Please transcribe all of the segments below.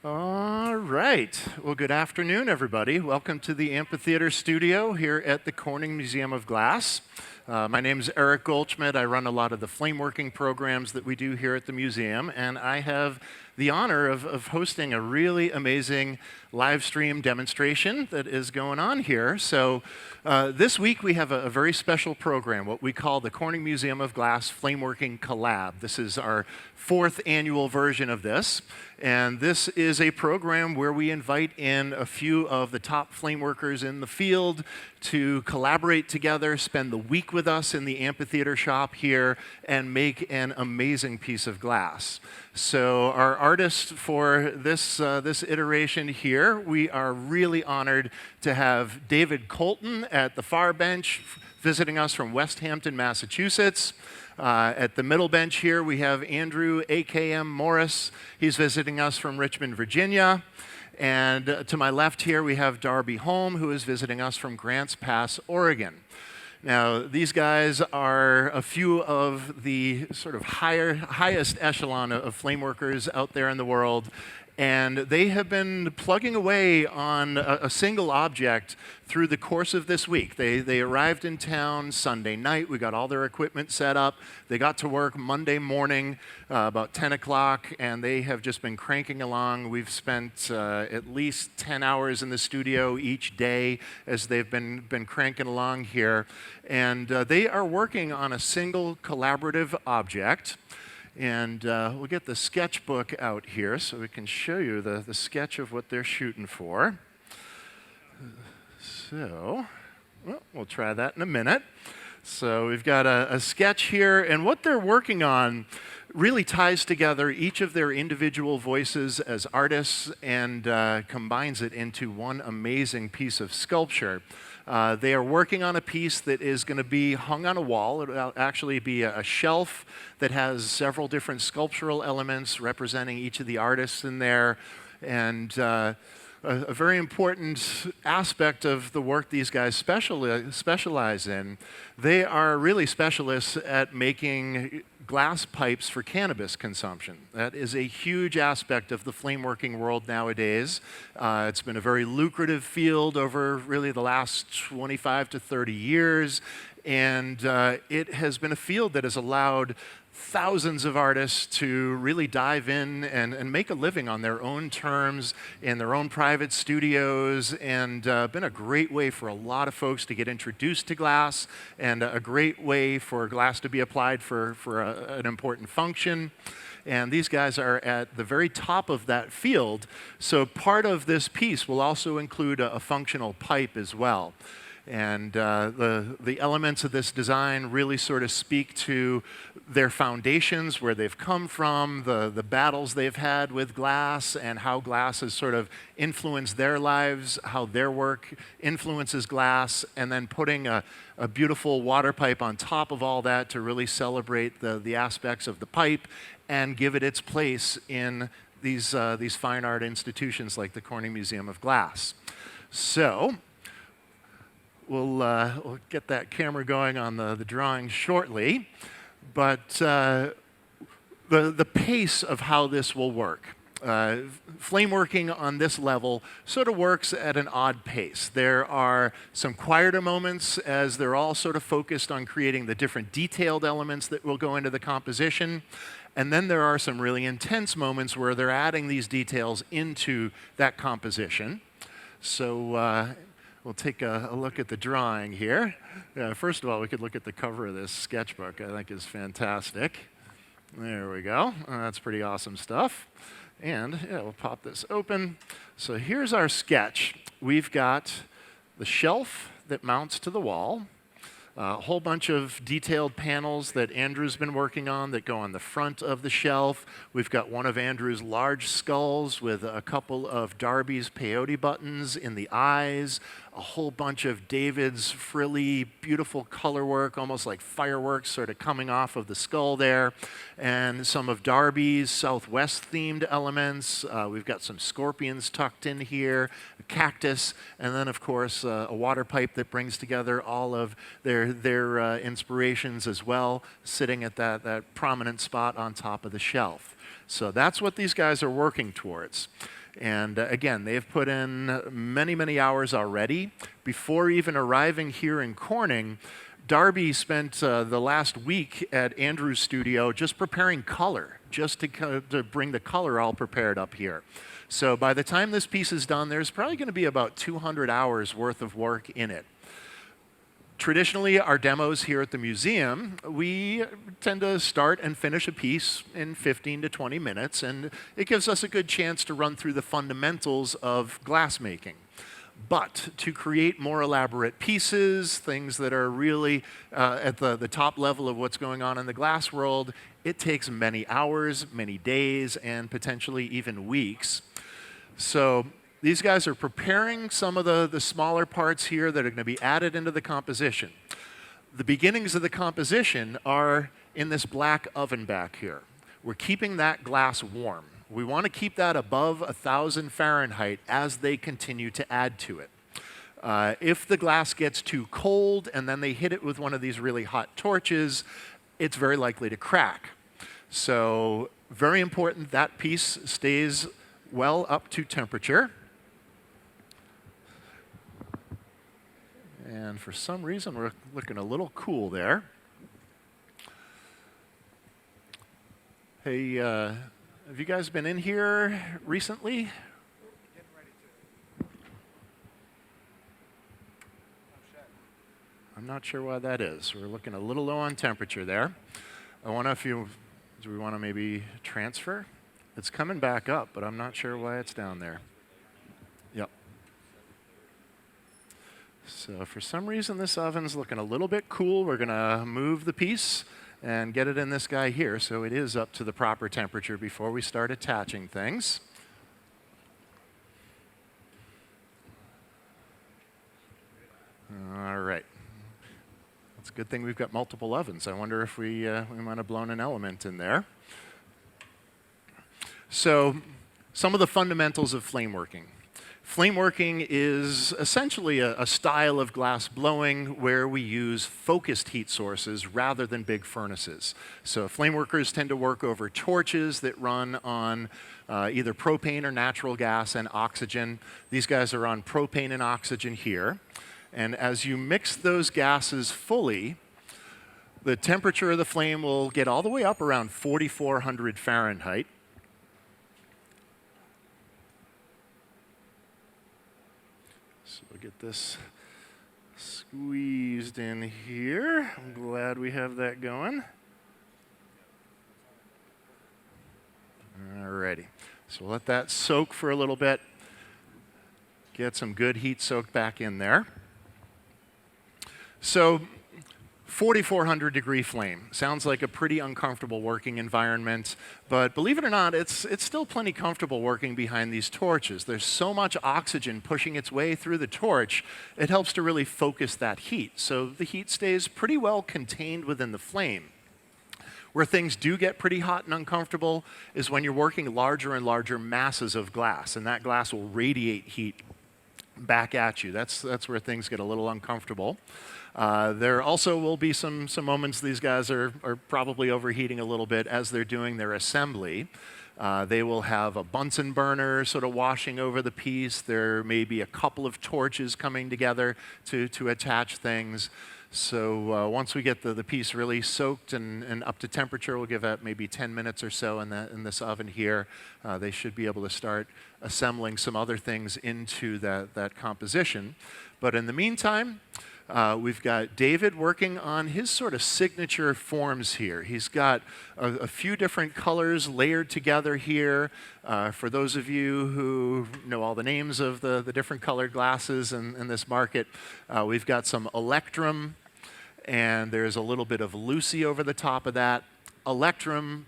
All right. Well, good afternoon, everybody. Welcome to the Amphitheater Studio here at the Corning Museum of Glass. My name is Eric Goldschmidt. I run a lot of the flameworking programs that we do here at the museum, and I have the honor of hosting a really amazing live stream demonstration that is going on here. So this week we have a very special program, what we call the Corning Museum of Glass Flameworking Collab. This is our fourth annual version of this, and this is a program where we invite in a few of the top flameworkers in the field to collaborate together, spend the week with us in the amphitheater shop here, and make an amazing piece of glass. So our artist for this iteration here, we are really honored to have David Colton at the far bench, visiting us from West Hampton, Massachusetts. At the middle bench here, we have Andrew AKM Morris. He's visiting us from Richmond, Virginia. And to my left here, we have Darby Holm, who is visiting us from Grants Pass, Oregon. Now, these guys are a few of the sort of highest echelon of flameworkers out there in the world, and they have been plugging away on a single object through the course of this week. They arrived in town Sunday night. We got all their equipment set up. They got to work Monday morning about 10 o'clock, and they have just been cranking along. We've spent at least 10 hours in the studio each day as they've been cranking along here. And they are working on a single collaborative object. And we'll get the sketchbook out here so we can show you the sketch of what they're shooting for. So, well, we'll try that in a minute. So we've got a sketch here, and what they're working on really ties together each of their individual voices as artists and combines it into one amazing piece of sculpture. They are working on a piece that is going to be hung on a wall. It'll actually be a shelf that has several different sculptural elements representing each of the artists in there. And a very important aspect of the work these guys specialize in, they are really specialists at making glass pipes for cannabis consumption. That is a huge aspect of the flameworking world nowadays. It's been a very lucrative field over really the last 25 to 30 years, and it has been a field that has allowed thousands of artists to really dive in and make a living on their own terms in their own private studios, and been a great way for a lot of folks to get introduced to glass, and a great way for glass to be applied for an important function. And these guys are at the very top of that field, so part of this piece will also include a functional pipe as well. And the elements of this design really sort of speak to their foundations, where they've come from, the battles they've had with glass, and how glass has sort of influenced their lives, how their work influences glass, and then putting a beautiful water pipe on top of all that to really celebrate the aspects of the pipe and give it its place in these fine art institutions like the Corning Museum of Glass. So we'll get that camera going on the drawing shortly, but the pace of how this will work. Flameworking on this level sort of works at an odd pace. There are some quieter moments as they're all sort of focused on creating the different detailed elements that will go into the composition. And then there are some really intense moments where they're adding these details into that composition. So we'll take a look at the drawing here. First of all, we could look at the cover of this sketchbook. I think is fantastic. There we go. That's pretty awesome stuff. And yeah, we'll pop this open. So here's our sketch. We've got the shelf that mounts to the wall, a whole bunch of detailed panels that Andrew's been working on that go on the front of the shelf. We've got one of Andrew's large skulls with a couple of Darby's peyote buttons in the eyes, a whole bunch of David's frilly, beautiful color work, almost like fireworks sort of coming off of the skull there, and some of Darby's Southwest-themed elements. We've got some scorpions tucked in here, a cactus, and then, of course, a water pipe that brings together all of their inspirations as well, sitting at that prominent spot on top of the shelf. So that's what these guys are working towards. And again, they've put in many, many hours already. Before even arriving here in Corning, Darby spent the last week at Andrew's studio just preparing color, just to bring the color all prepared up here. So by the time this piece is done, there's probably going to be about 200 hours worth of work in it. Traditionally, our demos here at the museum, we tend to start and finish a piece in 15 to 20 minutes, and it gives us a good chance to run through the fundamentals of glassmaking. But to create more elaborate pieces, things that are really at the top level of what's going on in the glass world, it takes many hours, many days, and potentially even weeks. So these guys are preparing some of the smaller parts here that are going to be added into the composition. The beginnings of the composition are in this black oven back here. We're keeping that glass warm. We want to keep that above 1,000 Fahrenheit as they continue to add to it. If the glass gets too cold and then they hit it with one of these really hot torches, it's very likely to crack. So very important that piece stays well up to temperature. And for some reason, we're looking a little cool there. Hey, have you guys been in here recently? I'm not sure why that is. We're looking a little low on temperature there. I wonder if do we want to maybe transfer? It's coming back up, but I'm not sure why it's down there. Yep. So for some reason, this oven's looking a little bit cool. We're going to move the piece and get it in this guy here so it is up to the proper temperature before we start attaching things. All right. It's a good thing we've got multiple ovens. I wonder if we might have blown an element in there. So some of the fundamentals of flameworking. Flameworking is essentially a style of glass blowing where we use focused heat sources rather than big furnaces. So flameworkers tend to work over torches that run on either propane or natural gas and oxygen. These guys are on propane and oxygen here. And as you mix those gases fully, the temperature of the flame will get all the way up around 4,400 Fahrenheit. So we'll get this squeezed in here. I'm glad we have that going. Alrighty. So we'll let that soak for a little bit. Get some good heat soaked back in there. So 4,400 degree flame. Sounds like a pretty uncomfortable working environment, but believe it or not, it's still plenty comfortable working behind these torches. There's so much oxygen pushing its way through the torch, it helps to really focus that heat. So the heat stays pretty well contained within the flame. Where things do get pretty hot and uncomfortable is when you're working larger and larger masses of glass, and that glass will radiate heat back at you. That's where things get a little uncomfortable. There also will be some moments these guys are probably overheating a little bit as they're doing their assembly. They will have a Bunsen burner sort of washing over the piece. There may be a couple of torches coming together to attach things. So once we get the piece really soaked and up to temperature, we'll give it maybe 10 minutes or so in this oven here. They should be able to start assembling some other things into that composition. But in the meantime, we've got David working on his sort of signature forms here. He's got a few different colors layered together here. For those of you who know all the names of the different colored glasses in this market, we've got some electrum, and there's a little bit of Lucy over the top of that. Electrum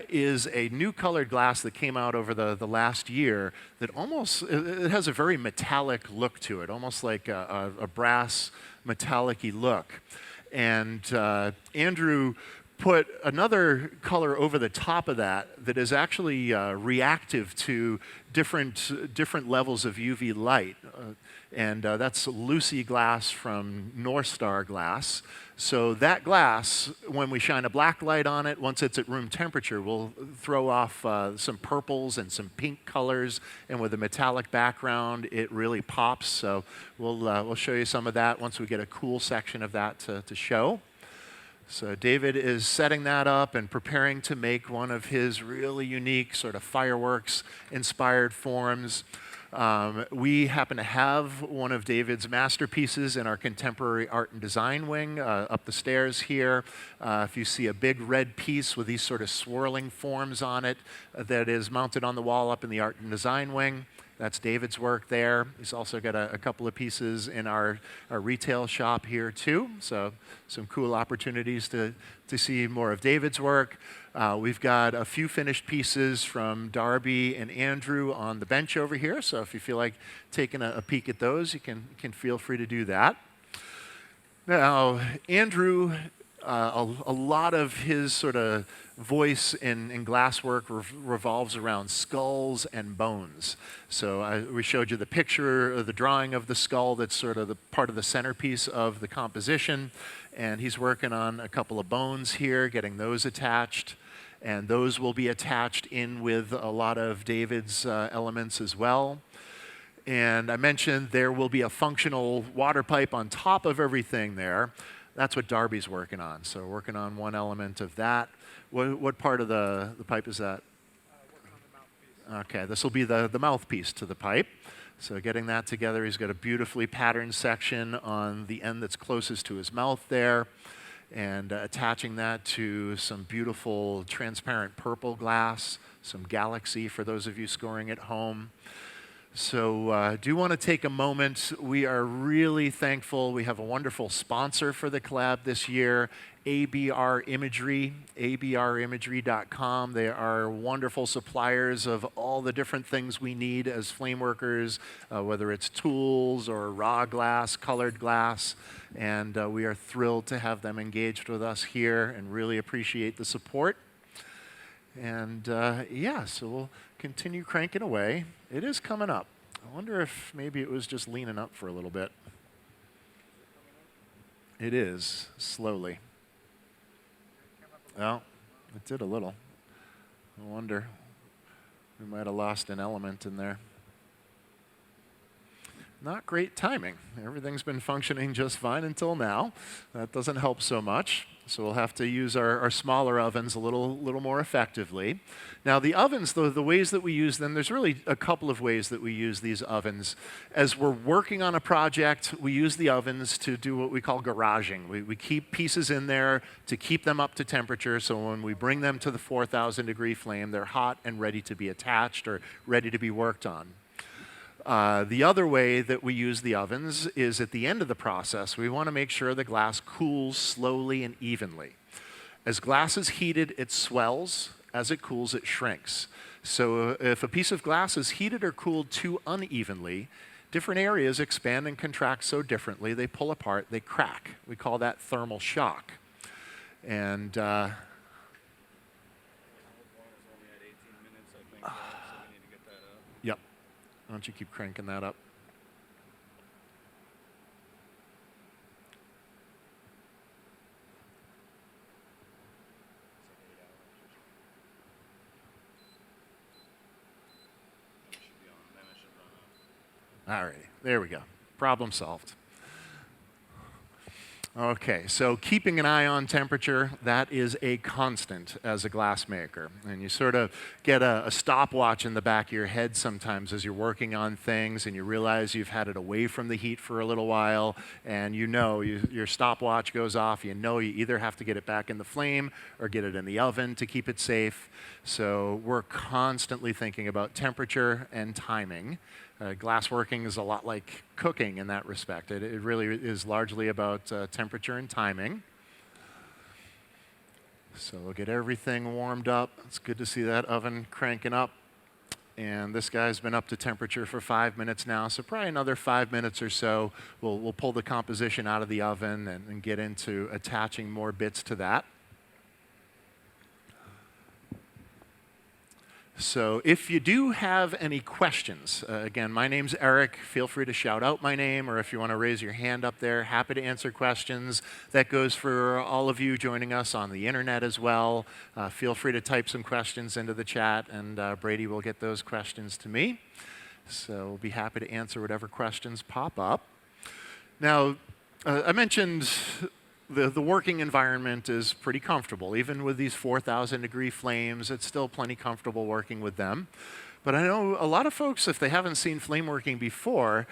is a new colored glass that came out over the last year that it has a very metallic look to it, almost like a brass metallic-y look. And Andrew put another color over the top of that that is actually reactive to different levels of UV light. And that's Lucy glass from North Star glass. So that glass, when we shine a black light on it, once it's at room temperature, will throw off some purples and some pink colors. And with a metallic background, it really pops. So we'll show you some of that once we get a cool section of that to show. So David is setting that up and preparing to make one of his really unique sort of fireworks-inspired forms. We happen to have one of David's masterpieces in our contemporary art and design wing up the stairs here. If you see a big red piece with these sort of swirling forms on it that is mounted on the wall up in the art and design wing, that's David's work there. He's also got a couple of pieces in our retail shop here too. So some cool opportunities to see more of David's work. We've got a few finished pieces from Darby and Andrew on the bench over here. So if you feel like taking a peek at those, you can feel free to do that. Now, Andrew, a lot of his sort of voice in glasswork revolves around skulls and bones. So we showed you the picture, the drawing of the skull that's sort of the part of the centerpiece of the composition. And he's working on a couple of bones here, getting those attached. And those will be attached in with a lot of David's elements as well. And I mentioned there will be a functional water pipe on top of everything there. That's what Darby's working on. So working on one element of that. What part of the pipe is that? Working on the mouthpiece. Okay, this will be the mouthpiece to the pipe. So getting that together, he's got a beautifully patterned section on the end that's closest to his mouth there, and attaching that to some beautiful transparent purple glass, some galaxy for those of you scoring at home. So I do want to take a moment. We are really thankful. We have a wonderful sponsor for the collab this year, ABR Imagery, abrimagery.com. They are wonderful suppliers of all the different things we need as flame workers, whether it's tools or raw glass, colored glass. And we are thrilled to have them engaged with us here and really appreciate the support. And yeah, so we'll continue cranking away. It is coming up. I wonder if maybe it was just leaning up for a little bit. It is, slowly. Well, it did a little. I wonder. We might have lost an element in there. Not great timing. Everything's been functioning just fine until now. That doesn't help so much. So we'll have to use our smaller ovens a little more effectively. Now the ovens, though, the ways that we use them, there's really a couple of ways that we use these ovens. As we're working on a project, we use the ovens to do what we call garaging. We keep pieces in there to keep them up to temperature, so when we bring them to the 4,000 degree flame, they're hot and ready to be attached or ready to be worked on. The other way that we use the ovens is at the end of the process. We want to make sure the glass cools slowly and evenly. As glass is heated, it swells. As it cools, it shrinks. So if a piece of glass is heated or cooled too unevenly, different areas expand and contract so differently, they pull apart, they crack. We call that thermal shock. And yep. Why don't you keep cranking that up? All right, there we go. Problem solved. Okay, so keeping an eye on temperature, that is a constant as a glass maker. And you sort of get a stopwatch in the back of your head sometimes as you're working on things and you realize you've had it away from the heat for a little while, and you know your stopwatch goes off. You know you either have to get it back in the flame or get it in the oven to keep it safe. So we're constantly thinking about temperature and timing. Glassworking is a lot like cooking in that respect. It really is largely about temperature and timing. So we'll get everything warmed up. It's good to see that oven cranking up. And this guy's been up to temperature for 5 minutes now, so probably another 5 minutes or so. We'll pull the composition out of the oven and get into attaching more bits to that. So if you do have any questions, again, my name's Eric. Feel free to shout out my name, or if you want to raise your hand up there, happy to answer questions. That goes for all of you joining us on the internet as well. Feel free to type some questions into the chat, and Brady will get those questions to me. So we'll be happy to answer whatever questions pop up. Now, I mentioned the working environment is pretty comfortable. Even with these 4,000 degree flames, it's still plenty comfortable working with them. But I know a lot of folks, if they haven't seen flame working before,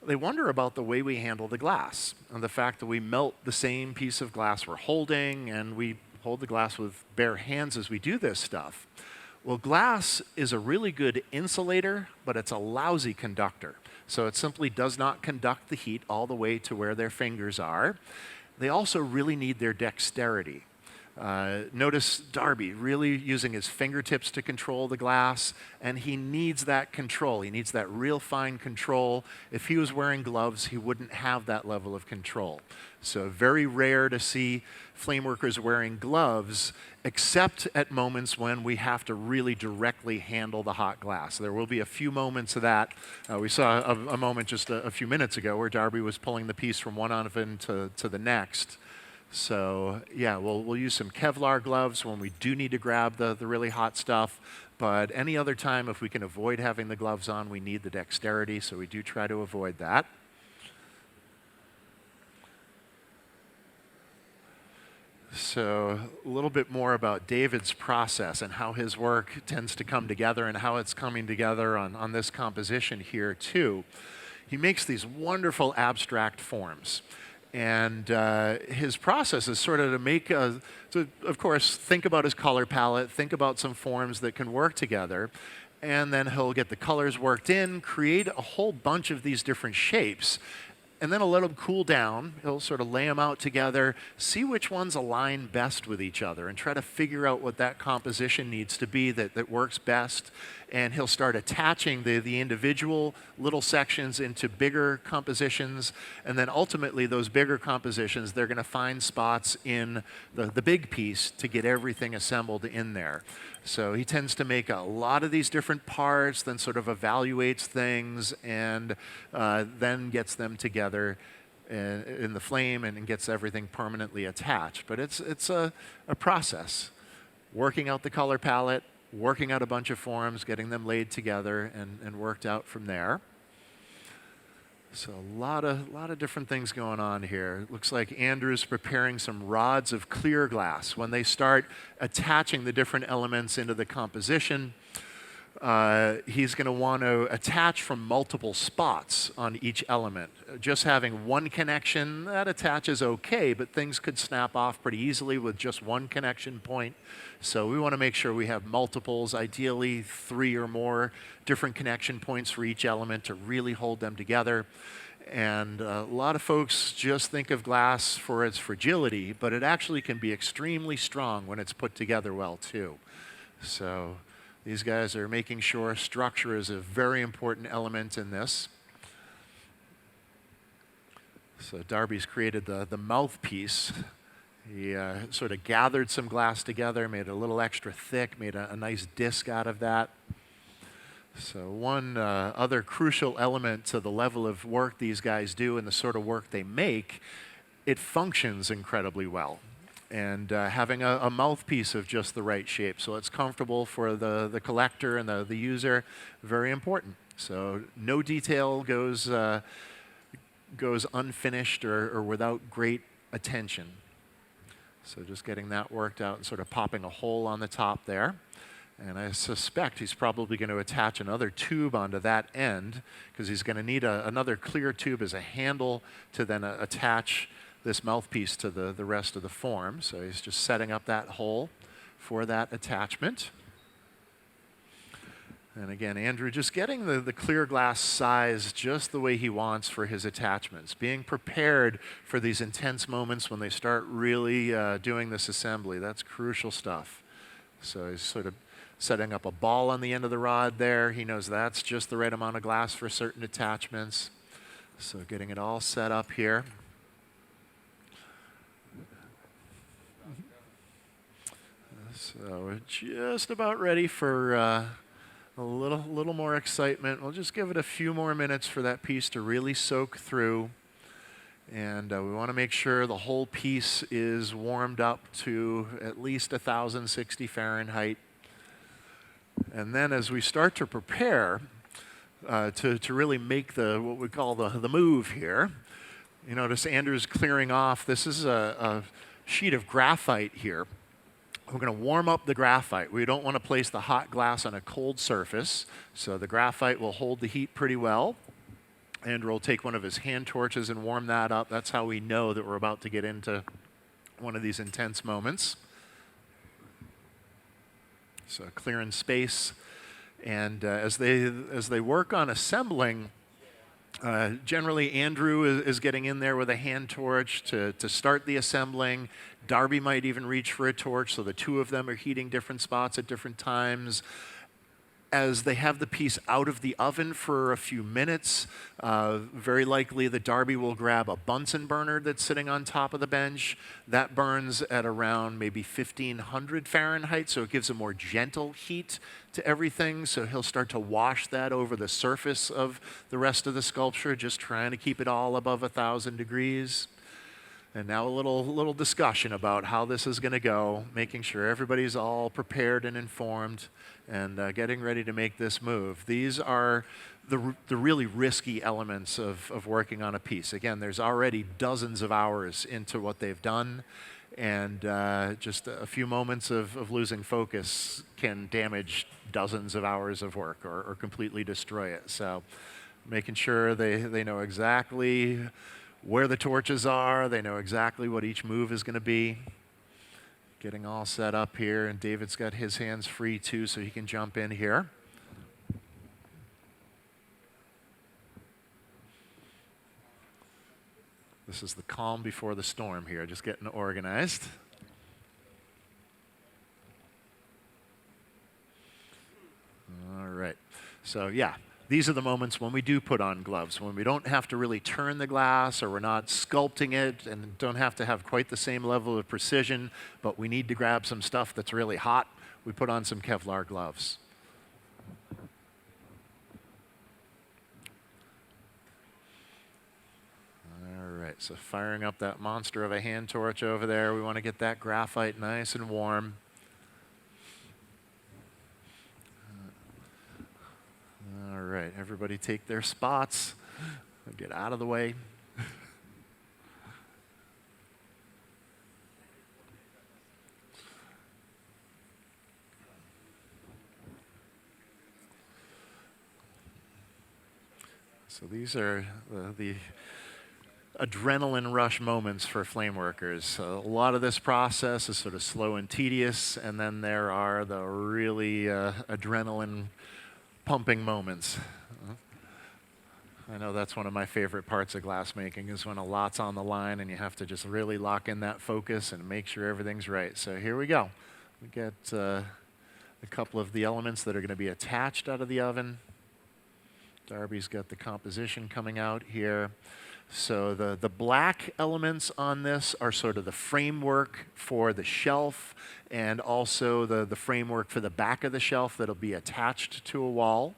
they wonder about the way we handle the glass and the fact that we melt the same piece of glass we're holding, and we hold the glass with bare hands as we do this stuff. Well, glass is a really good insulator, but it's a lousy conductor. So it simply does not conduct the heat all the way to where their fingers are. They also really need their dexterity. Notice Darby really using his fingertips to control the glass, and he needs that control. He needs that real fine control. If he was wearing gloves, he wouldn't have that level of control. So very rare to see flame workers wearing gloves, except at moments when we have to really directly handle the hot glass. There will be a few moments of that. We saw a moment just a few minutes ago where Darby was pulling the piece from one oven to the next. So yeah, we'll use some Kevlar gloves when we do need to grab the really hot stuff. But any other time, if we can avoid having the gloves on, we need the dexterity, so we do try to avoid that. So a little bit more about David's process and how his work tends to come together and how it's coming together on this composition here too. He makes these wonderful abstract forms. And his process is sort of to make, so of course, think about his color palette, think about some forms that can work together, and then he'll get the colors worked in, create a whole bunch of these different shapes, and then he'll let them cool down. He'll sort of lay them out together, see which ones align best with each other, and try to figure out what that composition needs to be that works best. And he'll start attaching the individual little sections into bigger compositions. And then ultimately, those bigger compositions, they're going to find spots in the big piece to get everything assembled in there. So he tends to make a lot of these different parts, then sort of evaluates things, and then gets them together in the flame and gets everything permanently attached. But it's a process. Working out the color palette, working out a bunch of forms, getting them laid together and worked out from there. So a lot of different things going on here. It looks like Andrew's preparing some rods of clear glass. When they start attaching the different elements into the composition, he's going to want to attach from multiple spots on each element. Just having one connection, that attaches okay, but things could snap off pretty easily with just one connection point. So we want to make sure we have multiples, ideally 3 or more different connection points for each element to really hold them together. And a lot of folks just think of glass for its fragility, but it actually can be extremely strong when it's put together well too. So these guys are making sure structure is a very important element in this. So Darby's created the mouthpiece. He sort of gathered some glass together, made it a little extra thick, made a nice disc out of that. So one other crucial element to the level of work these guys do and the sort of work they make, it functions incredibly well. And having a mouthpiece of just the right shape so it's comfortable for the collector and the user, very important. So no detail goes unfinished or without great attention. So just getting that worked out and sort of popping a hole on the top there. And I suspect he's probably going to attach another tube onto that end because he's going to need another clear tube as a handle to then attach this mouthpiece to the rest of the form. So he's just setting up that hole for that attachment. And again, Andrew just getting the clear glass size just the way he wants for his attachments, being prepared for these intense moments when they start really doing this assembly. That's crucial stuff. So he's sort of setting up a ball on the end of the rod there. He knows that's just the right amount of glass for certain attachments. So getting it all set up here. So we're just about ready for a little more excitement. We'll just give it a few more minutes for that piece to really soak through. And we want to make sure the whole piece is warmed up to at least 1060 Fahrenheit. And then as we start to prepare to really make what we call the move here, you notice Andrew's clearing off. This is a sheet of graphite here. We're going to warm up the graphite. We don't want to place the hot glass on a cold surface, so the graphite will hold the heat pretty well. Andrew will take one of his hand torches and warm that up. That's how we know that we're about to get into one of these intense moments. So clearing space. And as they work on assembling, generally Andrew is getting in there with a hand torch to start the assembling. Darby might even reach for a torch, so the two of them are heating different spots at different times. As they have the piece out of the oven for a few minutes, very likely the Darby will grab a Bunsen burner that's sitting on top of the bench. That burns at around maybe 1500 Fahrenheit, so it gives a more gentle heat to everything. So he'll start to wash that over the surface of the rest of the sculpture, just trying to keep it all above 1000 degrees. And now a little discussion about how this is going to go, making sure everybody's all prepared and informed, and getting ready to make this move. These are the really risky elements of working on a piece. Again, there's already dozens of hours into what they've done, and just a few moments of losing focus can damage dozens of hours of work or completely destroy it. So making sure they know exactly where the torches are, they know exactly what each move is going to be. Getting all set up here, and David's got his hands free too, so he can jump in here. This is the calm before the storm here, just getting organized. All right, so yeah. These are the moments when we do put on gloves, when we don't have to really turn the glass, or we're not sculpting it and don't have to have quite the same level of precision, but we need to grab some stuff that's really hot. We put on some Kevlar gloves. All right, so firing up that monster of a hand torch over there. We want to get that graphite nice and warm. All right, everybody take their spots. Get out of the way. So these are the adrenaline rush moments for flame workers. A lot of this process is sort of slow and tedious, and then there are the really adrenaline pumping moments. I know that's one of my favorite parts of glassmaking, is when a lot's on the line and you have to just really lock in that focus and make sure everything's right. So here we go. We get a couple of the elements that are going to be attached out of the oven. Darby's got the composition coming out here. So the black elements on this are sort of the framework for the shelf, and also the framework for the back of the shelf that'll be attached to a wall.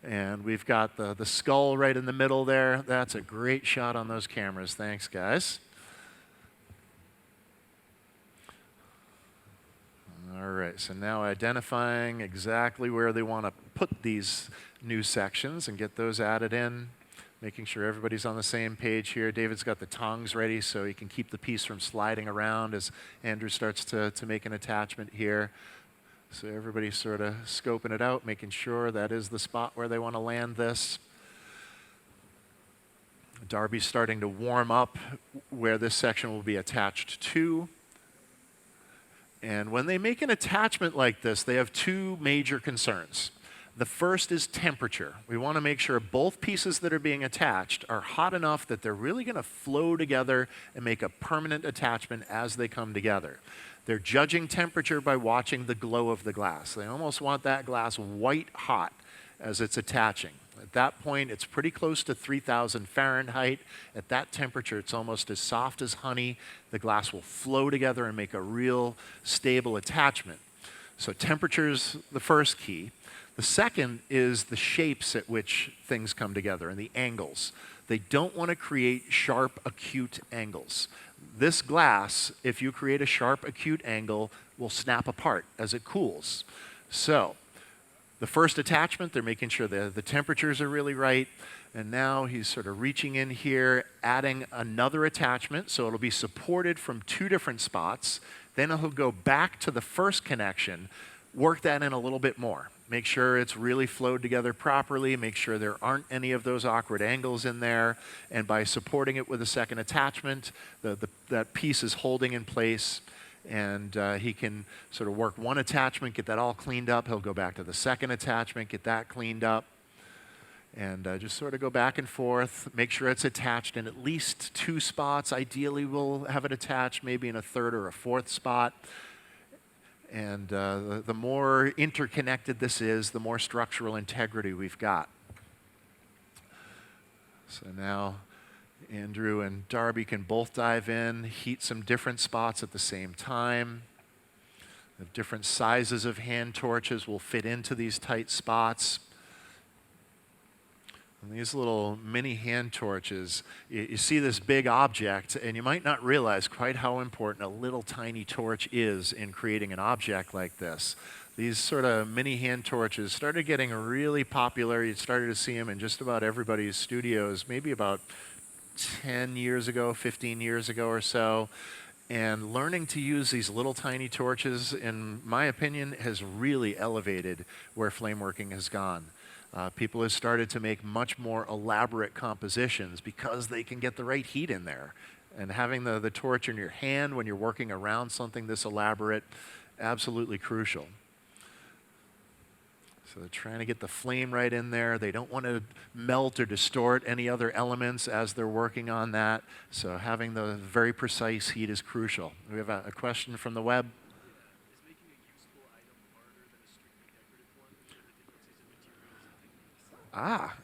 And we've got the skull right in the middle there. That's a great shot on those cameras. Thanks, guys. All right, so now identifying exactly where they want to put these new sections and get those added in. Making sure everybody's on the same page here. David's got the tongs ready so he can keep the piece from sliding around as Andrew starts to make an attachment here. So everybody's sort of scoping it out, making sure that is the spot where they want to land this. Darby's starting to warm up where this section will be attached to. And when they make an attachment like this, they have two major concerns. The first is temperature. We want to make sure both pieces that are being attached are hot enough that they're really going to flow together and make a permanent attachment as they come together. They're judging temperature by watching the glow of the glass. They almost want that glass white hot as it's attaching. At that point, it's pretty close to 3000 Fahrenheit. At that temperature, it's almost as soft as honey. The glass will flow together and make a real stable attachment. So temperature's the first key. The second is the shapes at which things come together and the angles. They don't want to create sharp, acute angles. This glass, if you create a sharp, acute angle, will snap apart as it cools. So, the first attachment, they're making sure the temperatures are really right. And now he's sort of reaching in here, adding another attachment, so it'll be supported from two different spots. Then he'll go back to the first connection, work that in a little bit more. Make sure it's really flowed together properly, make sure there aren't any of those awkward angles in there. And by supporting it with a second attachment, that piece is holding in place. And he can sort of work one attachment, get that all cleaned up. He'll go back to the second attachment, get that cleaned up. And just sort of go back and forth, make sure it's attached in at least two spots. Ideally, we'll have it attached maybe in a third or a fourth spot. And the more interconnected this is, the more structural integrity we've got. So now Andrew and Darby can both dive in, heat some different spots at the same time. The different sizes of hand torches will fit into these tight spots. And these little mini hand torches, you see this big object, and you might not realize quite how important a little tiny torch is in creating an object like this. These sort of mini hand torches started getting really popular. You started to see them in just about everybody's studios, maybe about 10 years ago, 15 years ago or so. And learning to use these little tiny torches, in my opinion, has really elevated where flameworking has gone. People have started to make much more elaborate compositions because they can get the right heat in there. And having the torch in your hand when you're working around something this elaborate, absolutely crucial. So they're trying to get the flame right in there. They don't want to melt or distort any other elements as they're working on that. So having the very precise heat is crucial. We have a question from the web.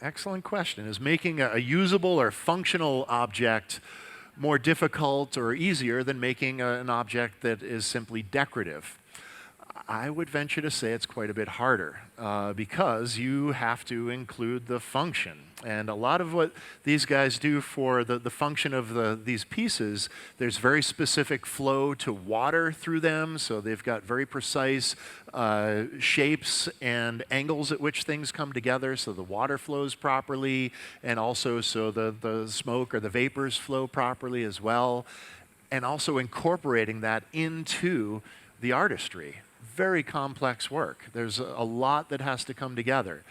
Excellent question. Is making a usable or functional object more difficult or easier than making an object that is simply decorative? I would venture to say it's quite a bit harder because you have to include the function. And a lot of what these guys do for the function of these pieces, there's very specific flow to water through them. So they've got very precise shapes and angles at which things come together so the water flows properly, and also so the smoke or the vapors flow properly as well. And also incorporating that into the artistry. Very complex work. There's a lot that has to come together.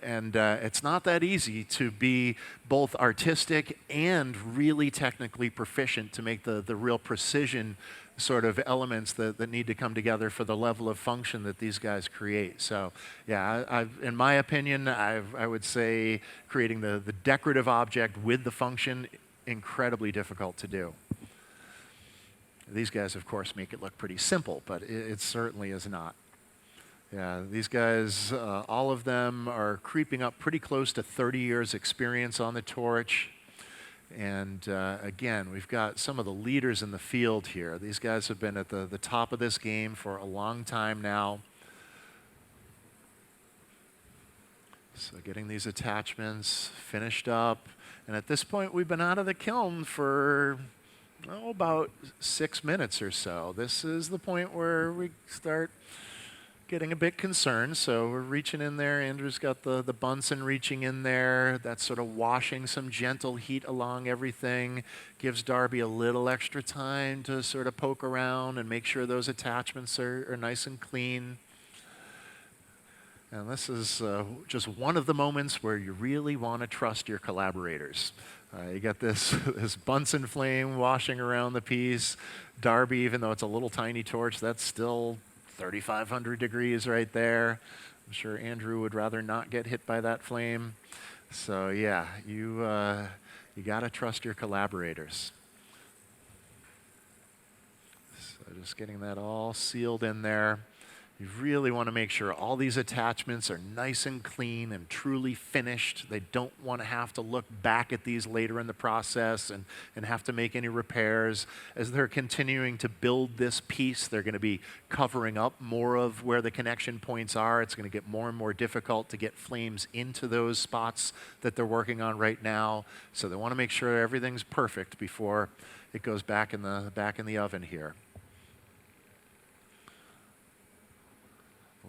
And it's not that easy to be both artistic and really technically proficient to make the real precision sort of elements that need to come together for the level of function that these guys create. So yeah, in my opinion, I would say creating the decorative object with the function, incredibly difficult to do. These guys, of course, make it look pretty simple, but it certainly is not. Yeah, these guys, all of them are creeping up pretty close to 30 years experience on the torch. And again, we've got some of the leaders in the field here. These guys have been at the top of this game for a long time now. So getting these attachments finished up. And at this point, we've been out of the kiln for about 6 minutes or so. This is the point where we start getting a bit concerned. So we're reaching in there. Andrew's got the Bunsen reaching in there. That's sort of washing some gentle heat along everything. Gives Darby a little extra time to sort of poke around and make sure those attachments are nice and clean. And this is just one of the moments where you really want to trust your collaborators. You got this Bunsen flame washing around the piece. Darby, even though it's a little tiny torch, that's still 3,500 degrees right there. I'm sure Andrew would rather not get hit by that flame. So yeah, you got to trust your collaborators. So just getting that all sealed in there. You really want to make sure all these attachments are nice and clean and truly finished. They don't want to have to look back at these later in the process and have to make any repairs. As they're continuing to build this piece, they're going to be covering up more of where the connection points are. It's going to get more and more difficult to get flames into those spots that they're working on right now. So they want to make sure everything's perfect before it goes back in the oven here.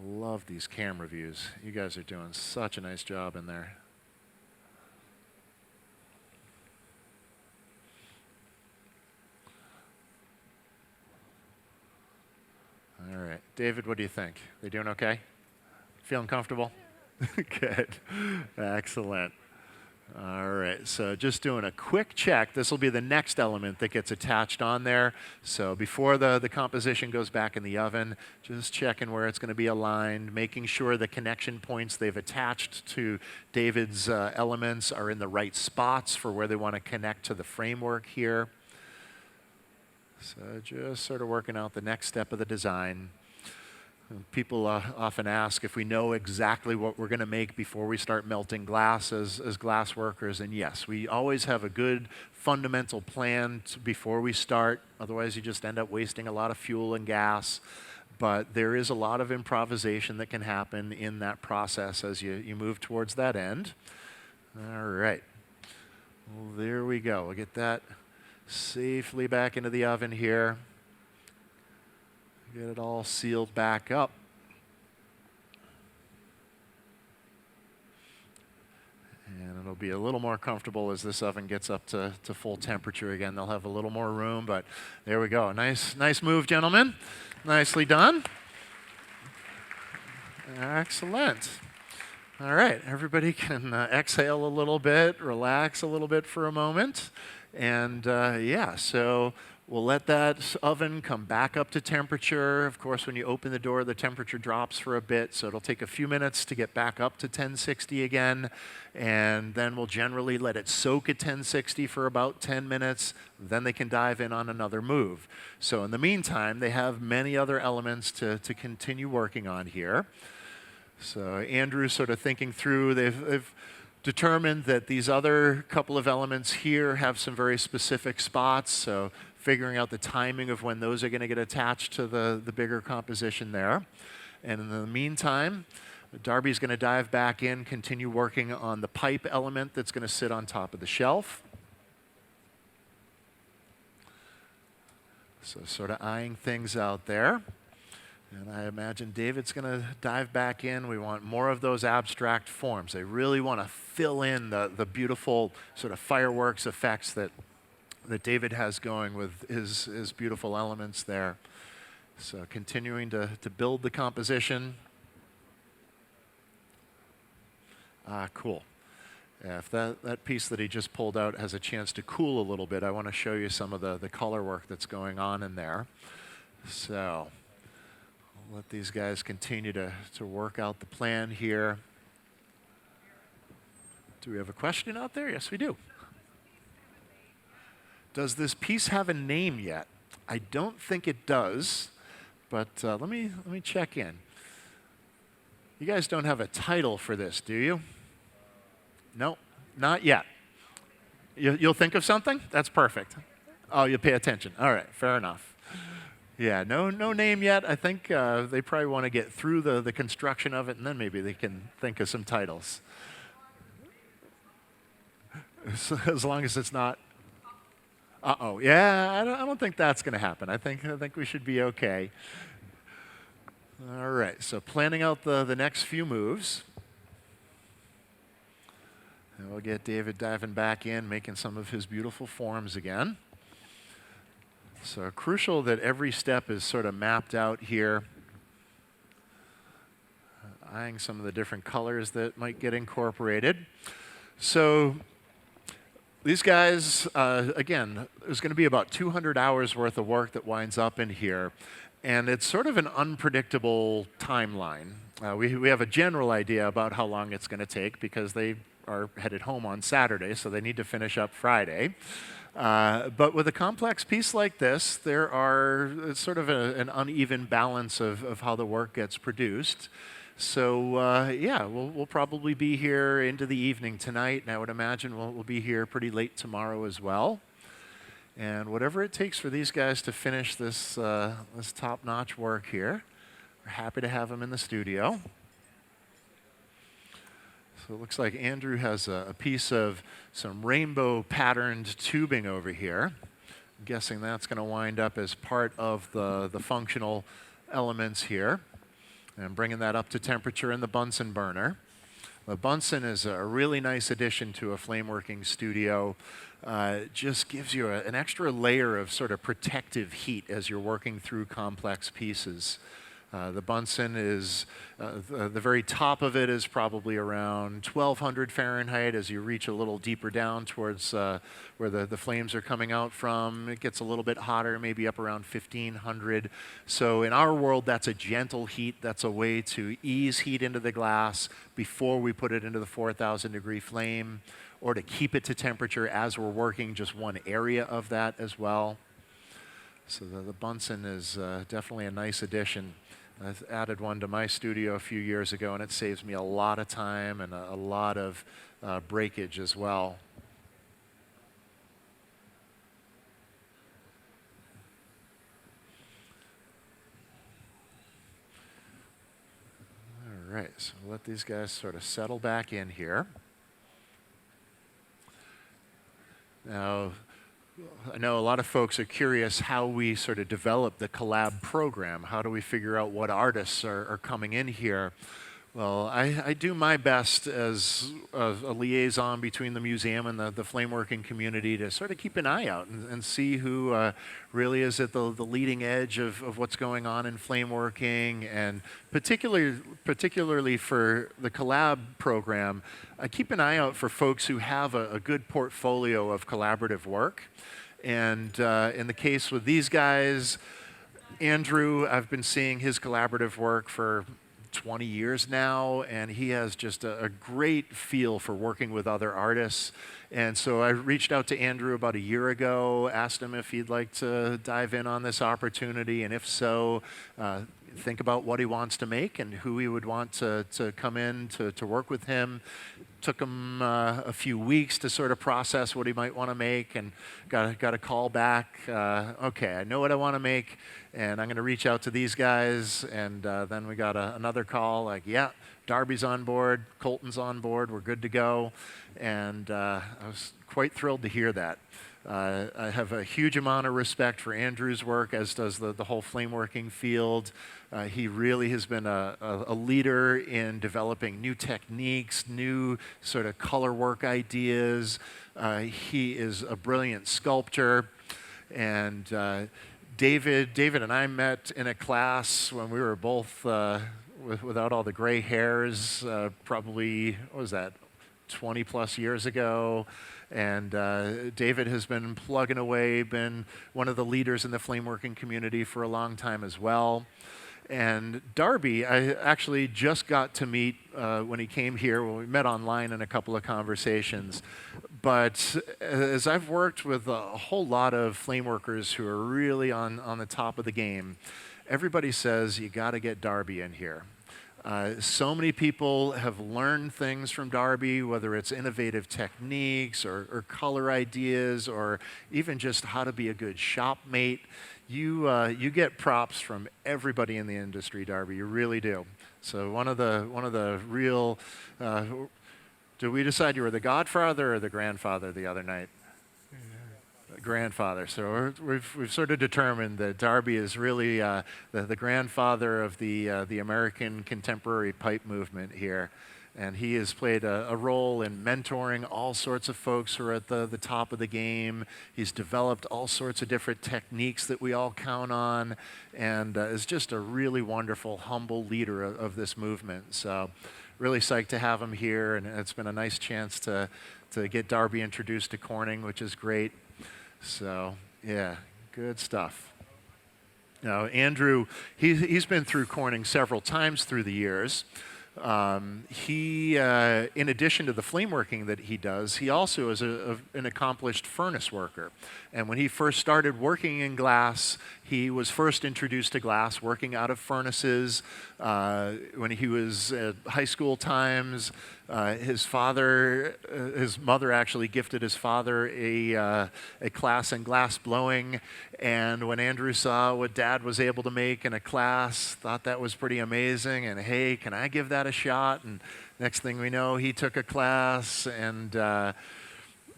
Love these camera views. You guys are doing such a nice job in there. All right. David, what do you think? They doing okay? Feeling comfortable? Good. Excellent. All right, so just doing a quick check. This will be the next element that gets attached on there. So before the composition goes back in the oven, just checking where it's going to be aligned, making sure the connection points they've attached to David's elements are in the right spots for where they want to connect to the framework here. So just sort of working out the next step of the design. People often ask if we know exactly what we're going to make before we start melting glass as glass workers. And yes, we always have a good fundamental plan before we start. Otherwise, you just end up wasting a lot of fuel and gas. But there is a lot of improvisation that can happen in that process as you move towards that end. All right. Well, there we go. We'll get that safely back into the oven here. Get it all sealed back up. And it'll be a little more comfortable as this oven gets up to full temperature again. They'll have a little more room, but there we go. Nice move, gentlemen. Nicely done. Excellent. All right, everybody can exhale a little bit, relax a little bit for a moment. And yeah, so we'll let that oven come back up to temperature. Of course, when you open the door, the temperature drops for a bit, so it'll take a few minutes to get back up to 1060 again. And then we'll generally let it soak at 1060 for about 10 minutes. Then they can dive in on another move. So in the meantime, they have many other elements to continue working on here. So Andrew's sort of thinking through, they've determined that these other couple of elements here have some very specific spots, so figuring out the timing of when those are going to get attached to the bigger composition there. And in the meantime, Darby's going to dive back in, continue working on the pipe element that's going to sit on top of the shelf. So sort of eyeing things out there. And I imagine David's going to dive back in. We want more of those abstract forms. They really want to fill in the beautiful sort of fireworks effects that David has going with his beautiful elements there. So continuing to build the composition. Cool. Yeah, if that piece that he just pulled out has a chance to cool a little bit, I want to show you some of the color work that's going on in there. So let these guys continue to work out the plan here. Do we have a question out there? Yes, we do. Does this piece have a name yet? I don't think it does, but let me check in. You guys don't have a title for this, do you? No, not yet. You'll think of something? That's perfect. Oh, you'll pay attention. All right, fair enough. Yeah, no name yet. I think they probably want to get through the construction of it, and then maybe they can think of some titles. As long as it's not. Uh-oh. Yeah, I don't think that's going to happen. I think we should be okay. All right. So planning out the next few moves. And we'll get David diving back in, making some of his beautiful forms again. So crucial that every step is sort of mapped out here. Eyeing some of the different colors that might get incorporated. So these guys, again, there's going to be about 200 hours worth of work that winds up in here. And it's sort of an unpredictable timeline. We have a general idea about how long it's going to take because they are headed home on Saturday, so they need to finish up Friday. But with a complex piece like this, there are sort of an uneven balance of how the work gets produced. So yeah, we'll probably be here into the evening tonight, and I would imagine we'll be here pretty late tomorrow as well. And whatever it takes for these guys to finish this, this top-notch work here, we're happy to have them in the studio. So it looks like Andrew has a piece of some rainbow patterned tubing over here. I'm guessing that's going to wind up as part of the functional elements here. And bringing that up to temperature in the Bunsen burner. The Bunsen is a really nice addition to a flameworking studio. Just gives you an extra layer of sort of protective heat as you're working through complex pieces. The Bunsen is, the very top of it is probably around 1200 Fahrenheit. As you reach a little deeper down towards where the flames are coming out from, it gets a little bit hotter, maybe up around 1500. So in our world, that's a gentle heat. That's a way to ease heat into the glass before we put it into the 4000 degree flame, or to keep it to temperature as we're working just one area of that as well. So the Bunsen is definitely a nice addition. I've added one to my studio a few years ago, and it saves me a lot of time and a lot of breakage as well. All right, so we'll let these guys sort of settle back in here. Now, I know a lot of folks are curious how we sort of develop the collab program. How do we figure out what artists are coming in here? Well, I do my best as a liaison between the museum and the flameworking community to sort of keep an eye out and see who really is at the leading edge of what's going on in flameworking. And particularly for the collab program, I keep an eye out for folks who have a good portfolio of collaborative work. And in the case with these guys, Andrew, I've been seeing his collaborative work for 20 years now, and he has just a great feel for working with other artists. And so I reached out to Andrew about a year ago, asked him if he'd like to dive in on this opportunity, and if so, think about what he wants to make and who he would want to come in to work with him. Took him a few weeks to sort of process what he might want to make, and got a call back. Okay, I know what I want to make, and I'm going to reach out to these guys. And then we got another call, like, yeah, Darby's on board, Colton's on board, we're good to go. And I was quite thrilled to hear that. I have a huge amount of respect for Andrew's work, as does the whole flameworking field. He really has been a leader in developing new techniques, new sort of color work ideas. He is a brilliant sculptor. And David and I met in a class when we were both without all the gray hairs, probably, what was that, 20 plus years ago. And David has been plugging away, been one of the leaders in the flameworking community for a long time as well. And Darby, I actually just got to meet when he came here. Well, we met online in a couple of conversations. But as I've worked with a whole lot of flameworkers who are really on the top of the game, everybody says you got to get Darby in here. So many people have learned things from Darby, whether it's innovative techniques or color ideas or even just how to be a good shopmate. You get props from everybody in the industry, Darby. You really do. So one of the real. Did we decide you were the godfather or the grandfather the other night? Grandfather. So we've sort of determined that Darby is really the grandfather of the American contemporary pipe movement here. And he has played a role in mentoring all sorts of folks who are at the top of the game. He's developed all sorts of different techniques that we all count on, and is just a really wonderful, humble leader of this movement. So really psyched to have him here, and it's been a nice chance to get Darby introduced to Corning, which is great. So yeah, good stuff. Now Andrew, he's been through Corning several times through the years. In addition to the flameworking that he does, he also is an accomplished furnace worker. And when he first started working in glass, he was first introduced to glass working out of furnaces. When he was at high school times, his mother actually gifted his father a class in glass blowing. And when Andrew saw what Dad was able to make in a class, thought that was pretty amazing. And hey, can I give that a shot? And next thing we know, he took a class, and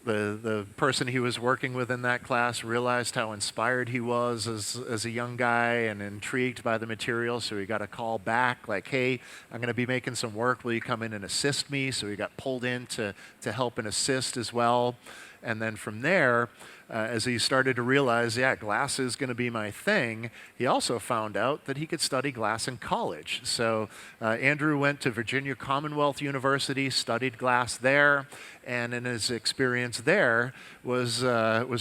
the person he was working with in that class realized how inspired he was as a young guy and intrigued by the material. So he got a call back like, hey, I'm going to be making some work. Will you come in and assist me? So he got pulled in to help and assist as well. And then from there, as he started to realize, yeah, glass is going to be my thing, he also found out that he could study glass in college. So Andrew went to Virginia Commonwealth University, studied glass there, and in his experience there was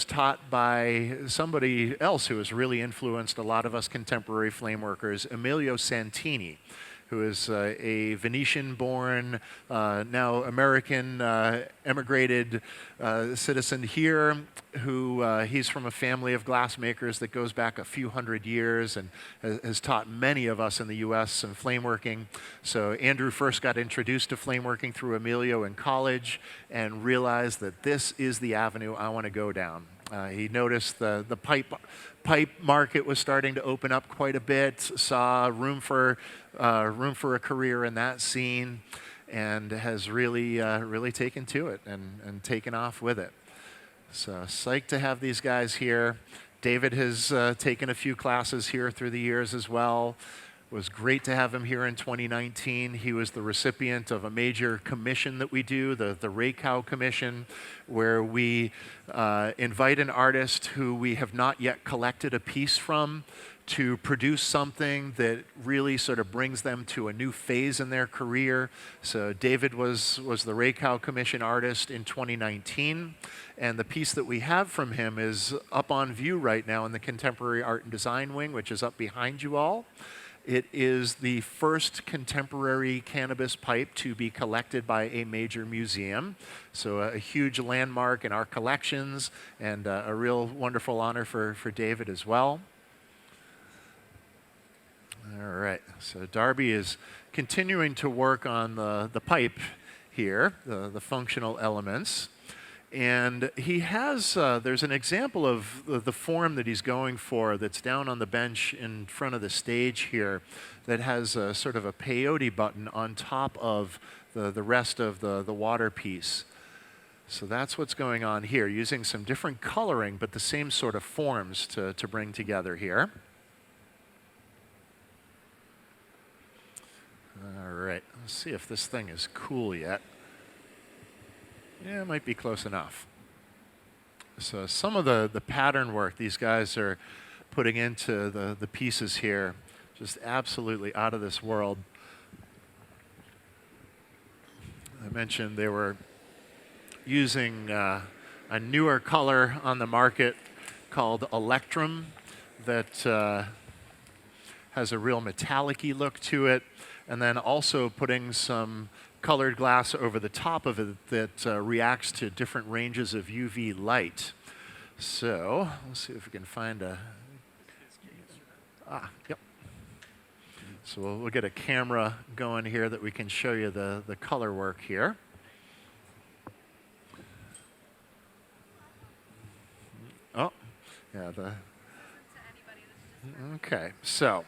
taught by somebody else who has really influenced a lot of us contemporary flame workers, Emilio Santini, who is a Venetian-born, now American emigrated citizen here, who he's from a family of glassmakers that goes back a few hundred years and has taught many of us in the U.S. some flameworking. So Andrew first got introduced to flameworking through Emilio in college and realized that this is the avenue I want to go down. He noticed the pipe market was starting to open up quite a bit, saw room for a career in that scene, and has really taken to it and taken off with it. So psyched to have these guys here. David has taken a few classes here through the years as well. It was great to have him here in 2019. He was the recipient of a major commission that we do, the Raycow Commission, where we invite an artist who we have not yet collected a piece from to produce something that really sort of brings them to a new phase in their career. So David was the Raycow Commission artist in 2019, and the piece that we have from him is up on view right now in the Contemporary Art and Design Wing, which is up behind you all. It is the first contemporary cannabis pipe to be collected by a major museum. So a huge landmark in our collections, and a real wonderful honor for David as well. All right, so Darby is continuing to work on the pipe here, the functional elements. And he has, there's an example of the form that he's going for that's down on the bench in front of the stage here that has a, sort of a peyote button on top of the rest of the water piece. So that's what's going on here, using some different coloring, but the same sort of forms to bring together here. All right, let's see if this thing is cool yet. Yeah, it might be close enough. So some of the pattern work these guys are putting into the pieces here, just absolutely out of this world. I mentioned they were using a newer color on the market called Electrum that has a real metallic-y look to it, and then also putting some colored glass over the top of it that reacts to different ranges of UV light. So let's see if we can find a... Yep. So we'll get a camera going here that we can show you the color work here. Oh, yeah. Okay, so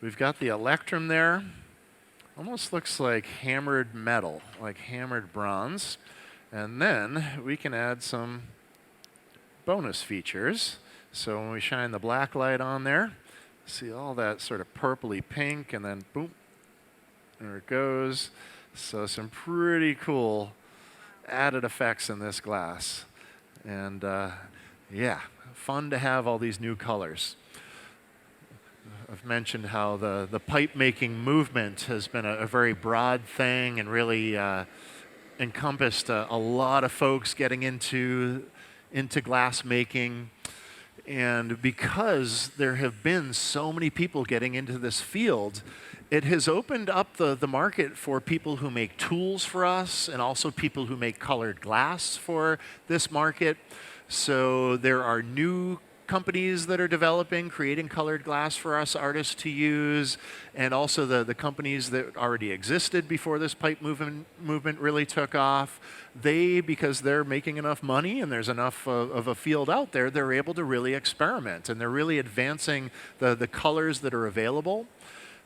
we've got the Electrum there. Almost looks like hammered metal, like hammered bronze. And then we can add some bonus features. So when we shine the black light on there, see all that sort of purpley pink, and then boom, there it goes. So some pretty cool added effects in this glass. And yeah, fun to have all these new colors. I've mentioned how the pipe making movement has been a very broad thing and really encompassed a lot of folks getting into glass making. And because there have been so many people getting into this field, it has opened up the market for people who make tools for us and also people who make colored glass for this market. So there are new companies that are developing, creating colored glass for us artists to use, and also the companies that already existed before this pipe movement really took off. They, because they're making enough money and there's enough of a field out there, they're able to really experiment, and they're really advancing the colors that are available.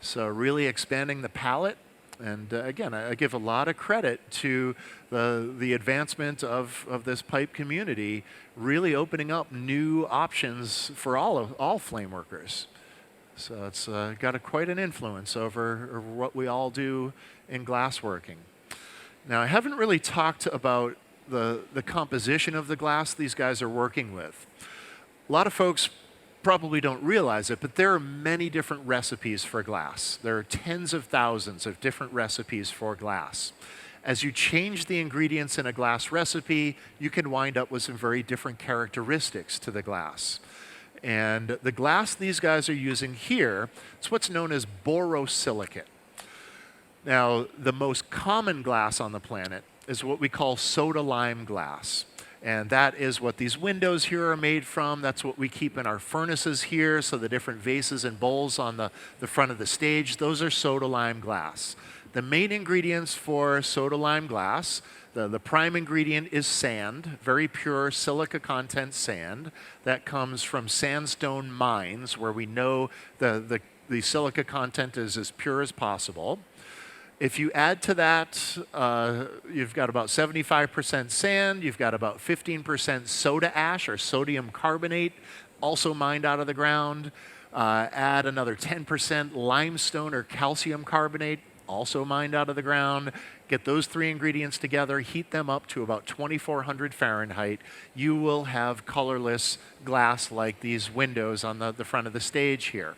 So really expanding the palette. And again, I give a lot of credit to the advancement of this pipe community, really opening up new options for all flame workers. So it's got quite an influence over what we all do in glassworking. Now, I haven't really talked about the composition of the glass these guys are working with. A lot of folks probably don't realize it, but there are many different recipes for glass. There are tens of thousands of different recipes for glass. As you change the ingredients in a glass recipe, you can wind up with some very different characteristics to the glass. And the glass these guys are using here, it's what's known as borosilicate. Now, the most common glass on the planet is what we call soda lime glass. And that is what these windows here are made from. That's what we keep in our furnaces here. So the different vases and bowls on the front of the stage, those are soda lime glass. The main ingredients for soda lime glass, the prime ingredient is sand, very pure silica content sand. That comes from sandstone mines where we know the silica content is as pure as possible. If you add to that, you've got about 75% sand, you've got about 15% soda ash or sodium carbonate, also mined out of the ground. Add another 10% limestone or calcium carbonate, also mined out of the ground. Get those three ingredients together, heat them up to about 2400 Fahrenheit. You will have colorless glass like these windows on the front of the stage here.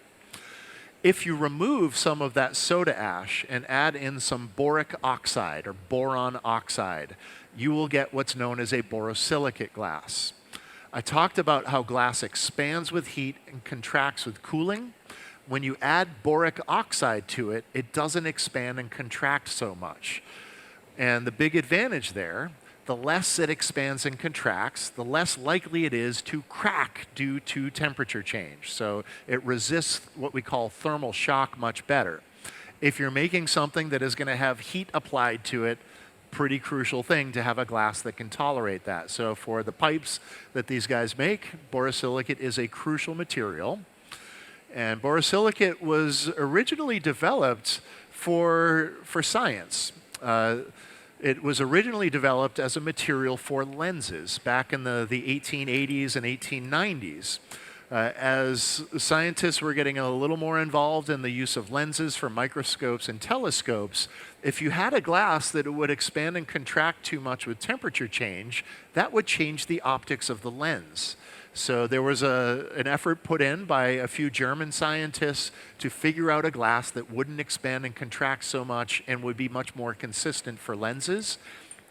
If you remove some of that soda ash and add in some boric oxide or boron oxide, you will get what's known as a borosilicate glass. I talked about how glass expands with heat and contracts with cooling. When you add boric oxide to it, it doesn't expand and contract so much. And the big advantage there, the less it expands and contracts, the less likely it is to crack due to temperature change. So it resists what we call thermal shock much better. If you're making something that is going to have heat applied to it, pretty crucial thing to have a glass that can tolerate that. So for the pipes that these guys make, borosilicate is a crucial material. And borosilicate was originally developed for science. It was originally developed as a material for lenses back in the 1880s and 1890s. As scientists were getting a little more involved in the use of lenses for microscopes and telescopes, if you had a glass that would expand and contract too much with temperature change, that would change the optics of the lens. So there was an effort put in by a few German scientists to figure out a glass that wouldn't expand and contract so much and would be much more consistent for lenses.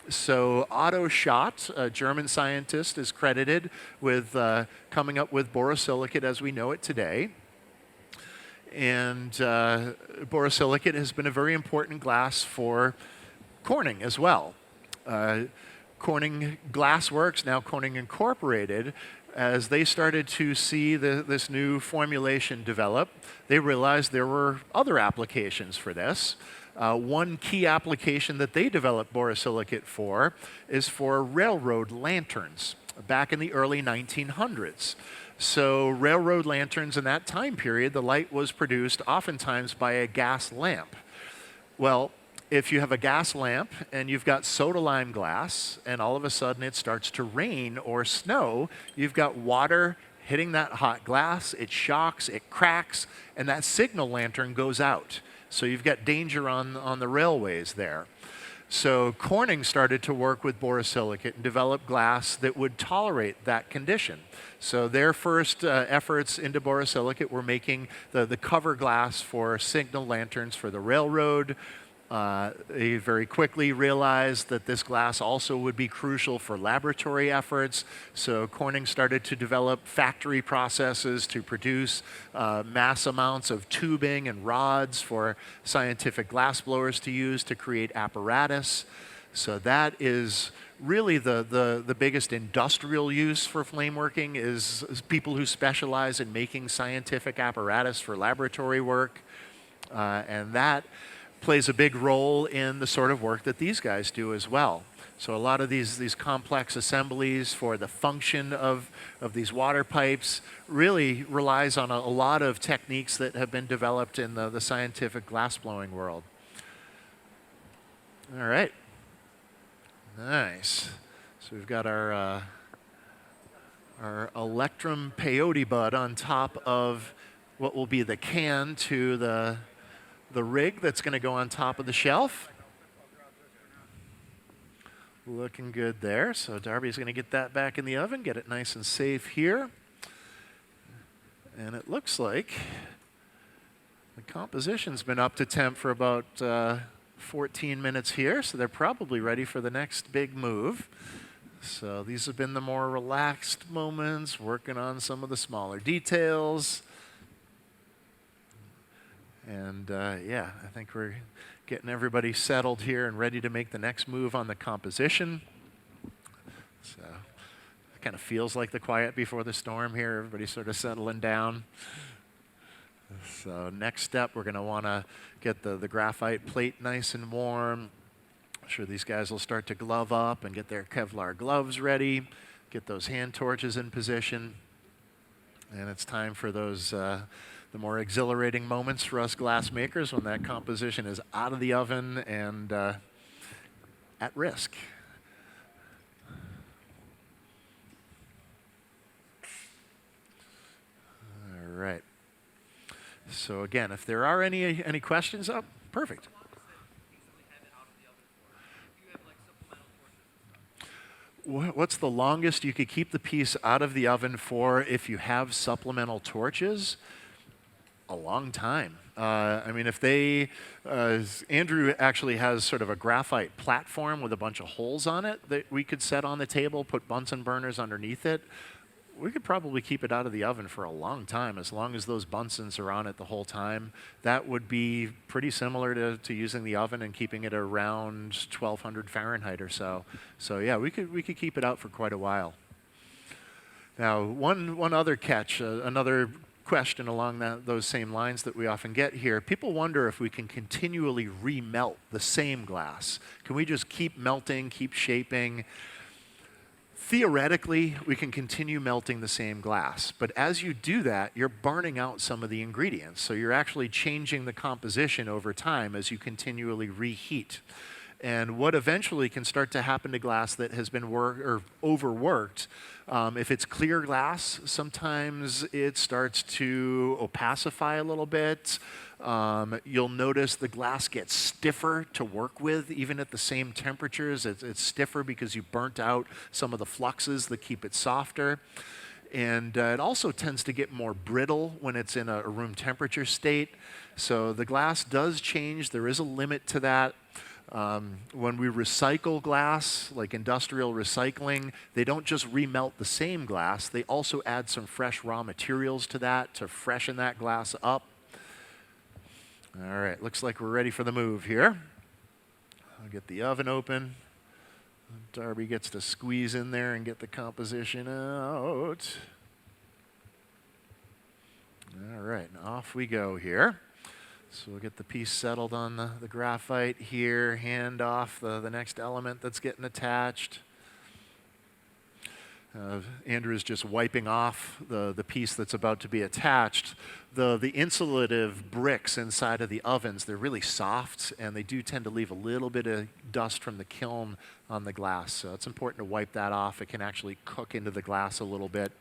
So Otto Schott, a German scientist, is credited with coming up with borosilicate as we know it today. And borosilicate has been a very important glass for Corning as well. Corning Glassworks, now Corning Incorporated, as they started to see this new formulation develop, they realized there were other applications for this. One key application that they developed borosilicate for is for railroad lanterns back in the early 1900s. So railroad lanterns in that time period, the light was produced oftentimes by a gas lamp. Well, if you have a gas lamp and you've got soda lime glass and all of a sudden it starts to rain or snow, you've got water hitting that hot glass, it shocks, it cracks, and that signal lantern goes out. So you've got danger on the railways there. So Corning started to work with borosilicate and develop glass that would tolerate that condition. So their first efforts into borosilicate were making the cover glass for signal lanterns for the railroad. They very quickly realized that this glass also would be crucial for laboratory efforts, so Corning started to develop factory processes to produce mass amounts of tubing and rods for scientific glassblowers to use to create apparatus. So that is really the biggest industrial use for flameworking is people who specialize in making scientific apparatus for laboratory work. And that plays a big role in the sort of work that these guys do as well. So a lot of these complex assemblies for the function of these water pipes really relies on a lot of techniques that have been developed in the scientific glassblowing world. All right. Nice. So we've got our electrum peyote bud on top of what will be the can to the rig that's going to go on top of the shelf. Looking good there. So Darby's going to get that back in the oven, get it nice and safe here. And it looks like the composition's been up to temp for about 14 minutes here, so they're probably ready for the next big move. So these have been the more relaxed moments, working on some of the smaller details. And yeah, I think we're getting everybody settled here and ready to make the next move on the composition. So it kind of feels like the quiet before the storm here. Everybody's sort of settling down. So next step, we're going to want to get the graphite plate nice and warm. I'm sure these guys will start to glove up and get their Kevlar gloves ready, get those hand torches in position. And it's time for those the more exhilarating moments for us glass makers when that composition is out of the oven and at risk. All right. So again, if there are any questions, oh, perfect. What's the longest you could keep the piece out of the oven for if you have supplemental torches? A long time. I mean, if they, Andrew actually has sort of a graphite platform with a bunch of holes on it that we could set on the table, put Bunsen burners underneath it. We could probably keep it out of the oven for a long time, as long as those Bunsens are on it the whole time. That would be pretty similar to using the oven and keeping it around 1200 Fahrenheit or so. So yeah, we could keep it out for quite a while. Now, one other catch, another question along those same lines that we often get here. People wonder if we can continually remelt the same glass. Can we just keep melting, keep shaping? Theoretically, we can continue melting the same glass, but as you do that, you're burning out some of the ingredients. So you're actually changing the composition over time as you continually reheat. And what eventually can start to happen to glass that has been overworked, if it's clear glass, sometimes it starts to opacify a little bit. You'll notice the glass gets stiffer to work with, even at the same temperatures. It's stiffer because you burnt out some of the fluxes that keep it softer. And it also tends to get more brittle when it's in a room temperature state. So the glass does change. There is a limit to that. When we recycle glass, like industrial recycling, they don't just remelt the same glass. They also add some fresh raw materials to that to freshen that glass up. All right, looks like we're ready for the move here. I'll get the oven open. Darby gets to squeeze in there and get the composition out. All right, off we go here. So we'll get the piece settled on the graphite here, hand off the next element that's getting attached. Andrew is just wiping off the piece that's about to be attached. The insulative bricks inside of the ovens, they're really soft, and they do tend to leave a little bit of dust from the kiln on the glass. So it's important to wipe that off. It can actually cook into the glass a little bit.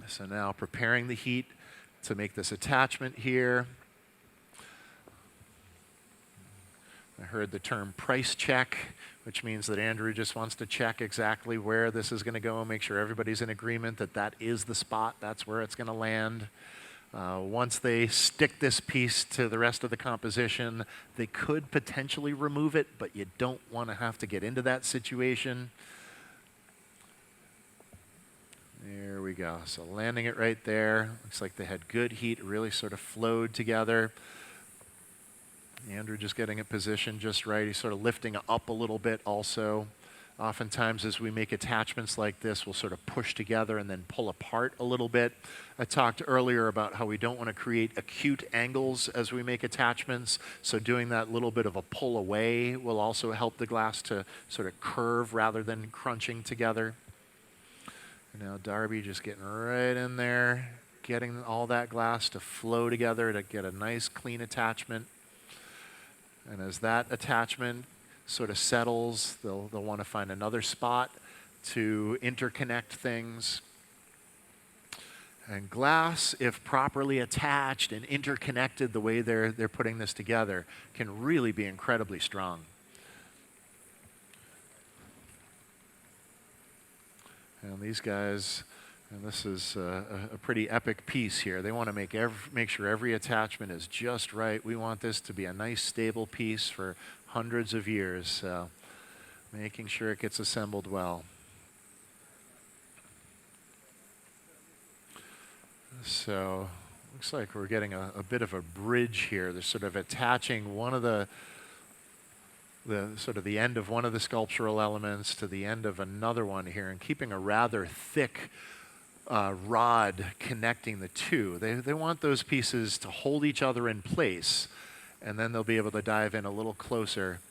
So now preparing the heat to make this attachment here. I heard the term price check, which means that Andrew just wants to check exactly where this is going to go and make sure everybody's in agreement that that is the spot, that's where it's going to land. Once they stick this piece to the rest of the composition, they could potentially remove it, but you don't want to have to get into that situation. There we go. So landing it right there. Looks like they had good heat. It really sort of flowed together. Andrew just getting it positioned just right. He's sort of lifting up a little bit also. Oftentimes as we make attachments like this, we'll sort of push together and then pull apart a little bit. I talked earlier about how we don't want to create acute angles as we make attachments, so doing that little bit of a pull away will also help the glass to sort of curve rather than crunching together. And now Darby just getting right in there, getting all that glass to flow together to get a nice clean attachment. And as that attachment sort of settles, they'll want to find another spot to interconnect things. And glass, if properly attached and interconnected the way they're putting this together, can really be incredibly strong. And these guys, and this is a pretty epic piece here. They want to make sure every attachment is just right. We want this to be a nice stable piece for hundreds of years, so making sure it gets assembled well. So looks like we're getting a bit of a bridge here. They're sort of attaching one of the end of one of the sculptural elements to the end of another one here, and keeping a rather thick rod connecting the two. They want those pieces to hold each other in place, and then they'll be able to dive in a little closer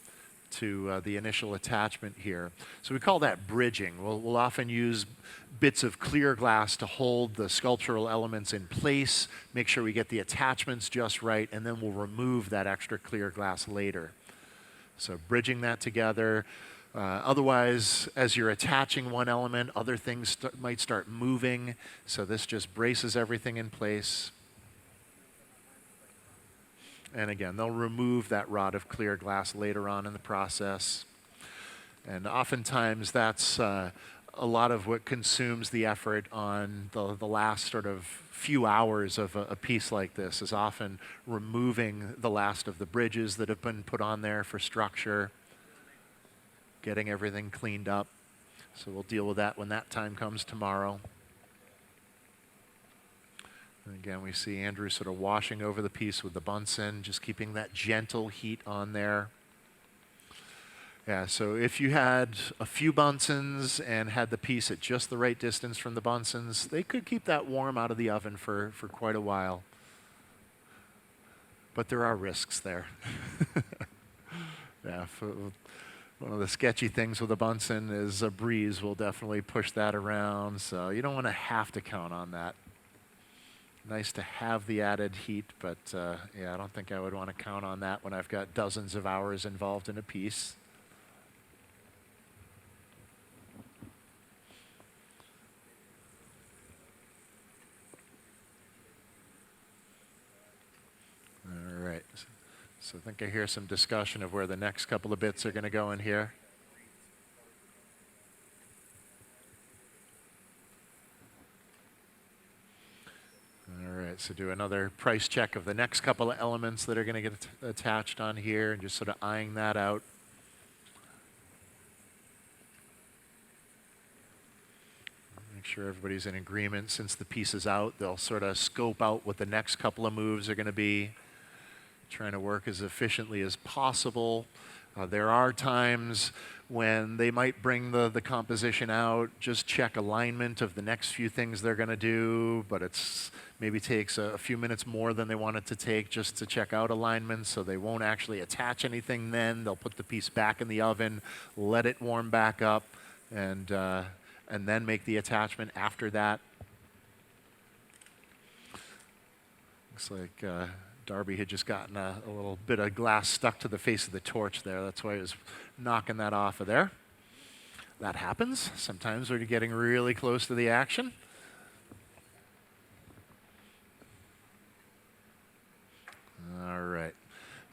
to the initial attachment here. So we call that bridging. We'll often use bits of clear glass to hold the sculptural elements in place, make sure we get the attachments just right, and then we'll remove that extra clear glass later. So bridging that together. Otherwise, as you're attaching one element, other things might start moving, so this just braces everything in place. And again, they'll remove that rod of clear glass later on in the process. And oftentimes that's a lot of what consumes the effort on the last sort of few hours of a piece like this, is often removing the last of the bridges that have been put on there for structure, getting everything cleaned up. So we'll deal with that when that time comes tomorrow. And again, we see Andrew sort of washing over the piece with the Bunsen, just keeping that gentle heat on there. Yeah, so if you had a few Bunsens and had the piece at just the right distance from the Bunsens, they could keep that warm out of the oven for quite a while. But there are risks there. Yeah, one of the sketchy things with a Bunsen is a breeze will definitely push that around, so you don't want to have to count on that. Nice to have the added heat, but yeah, I don't think I would want to count on that when I've got dozens of hours involved in a piece. All right, so I think I hear some discussion of where the next couple of bits are going to go in here. All right, so do another price check of the next couple of elements that are going to get attached on here, and just sort of eyeing that out. Make sure everybody's in agreement. Since the piece is out, they'll sort of scope out what the next couple of moves are going to be, trying to work as efficiently as possible. There are times when they might bring the composition out, just check alignment of the next few things they're going to do, but it's maybe takes a few minutes more than they want it to take just to check out alignment, so they won't actually attach anything then. They'll put the piece back in the oven, let it warm back up, and then make the attachment after that. Looks like Darby had just gotten a little bit of glass stuck to the face of the torch there. That's why he was knocking that off of there. That happens sometimes when you're getting really close to the action. All right.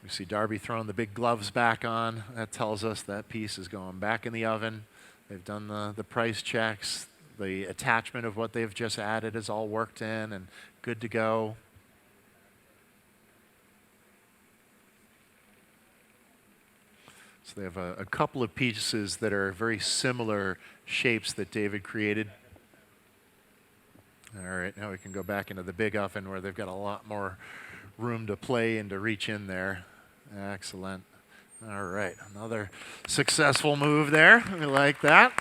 We see Darby throwing the big gloves back on. That tells us that piece is going back in the oven. They've done the price checks. The attachment of what they've just added is all worked in and good to go. So they have a couple of pieces that are very similar shapes that David created. All right, now we can go back into the big oven where they've got a lot more room to play and to reach in there. Excellent. All right, another successful move there. We like that.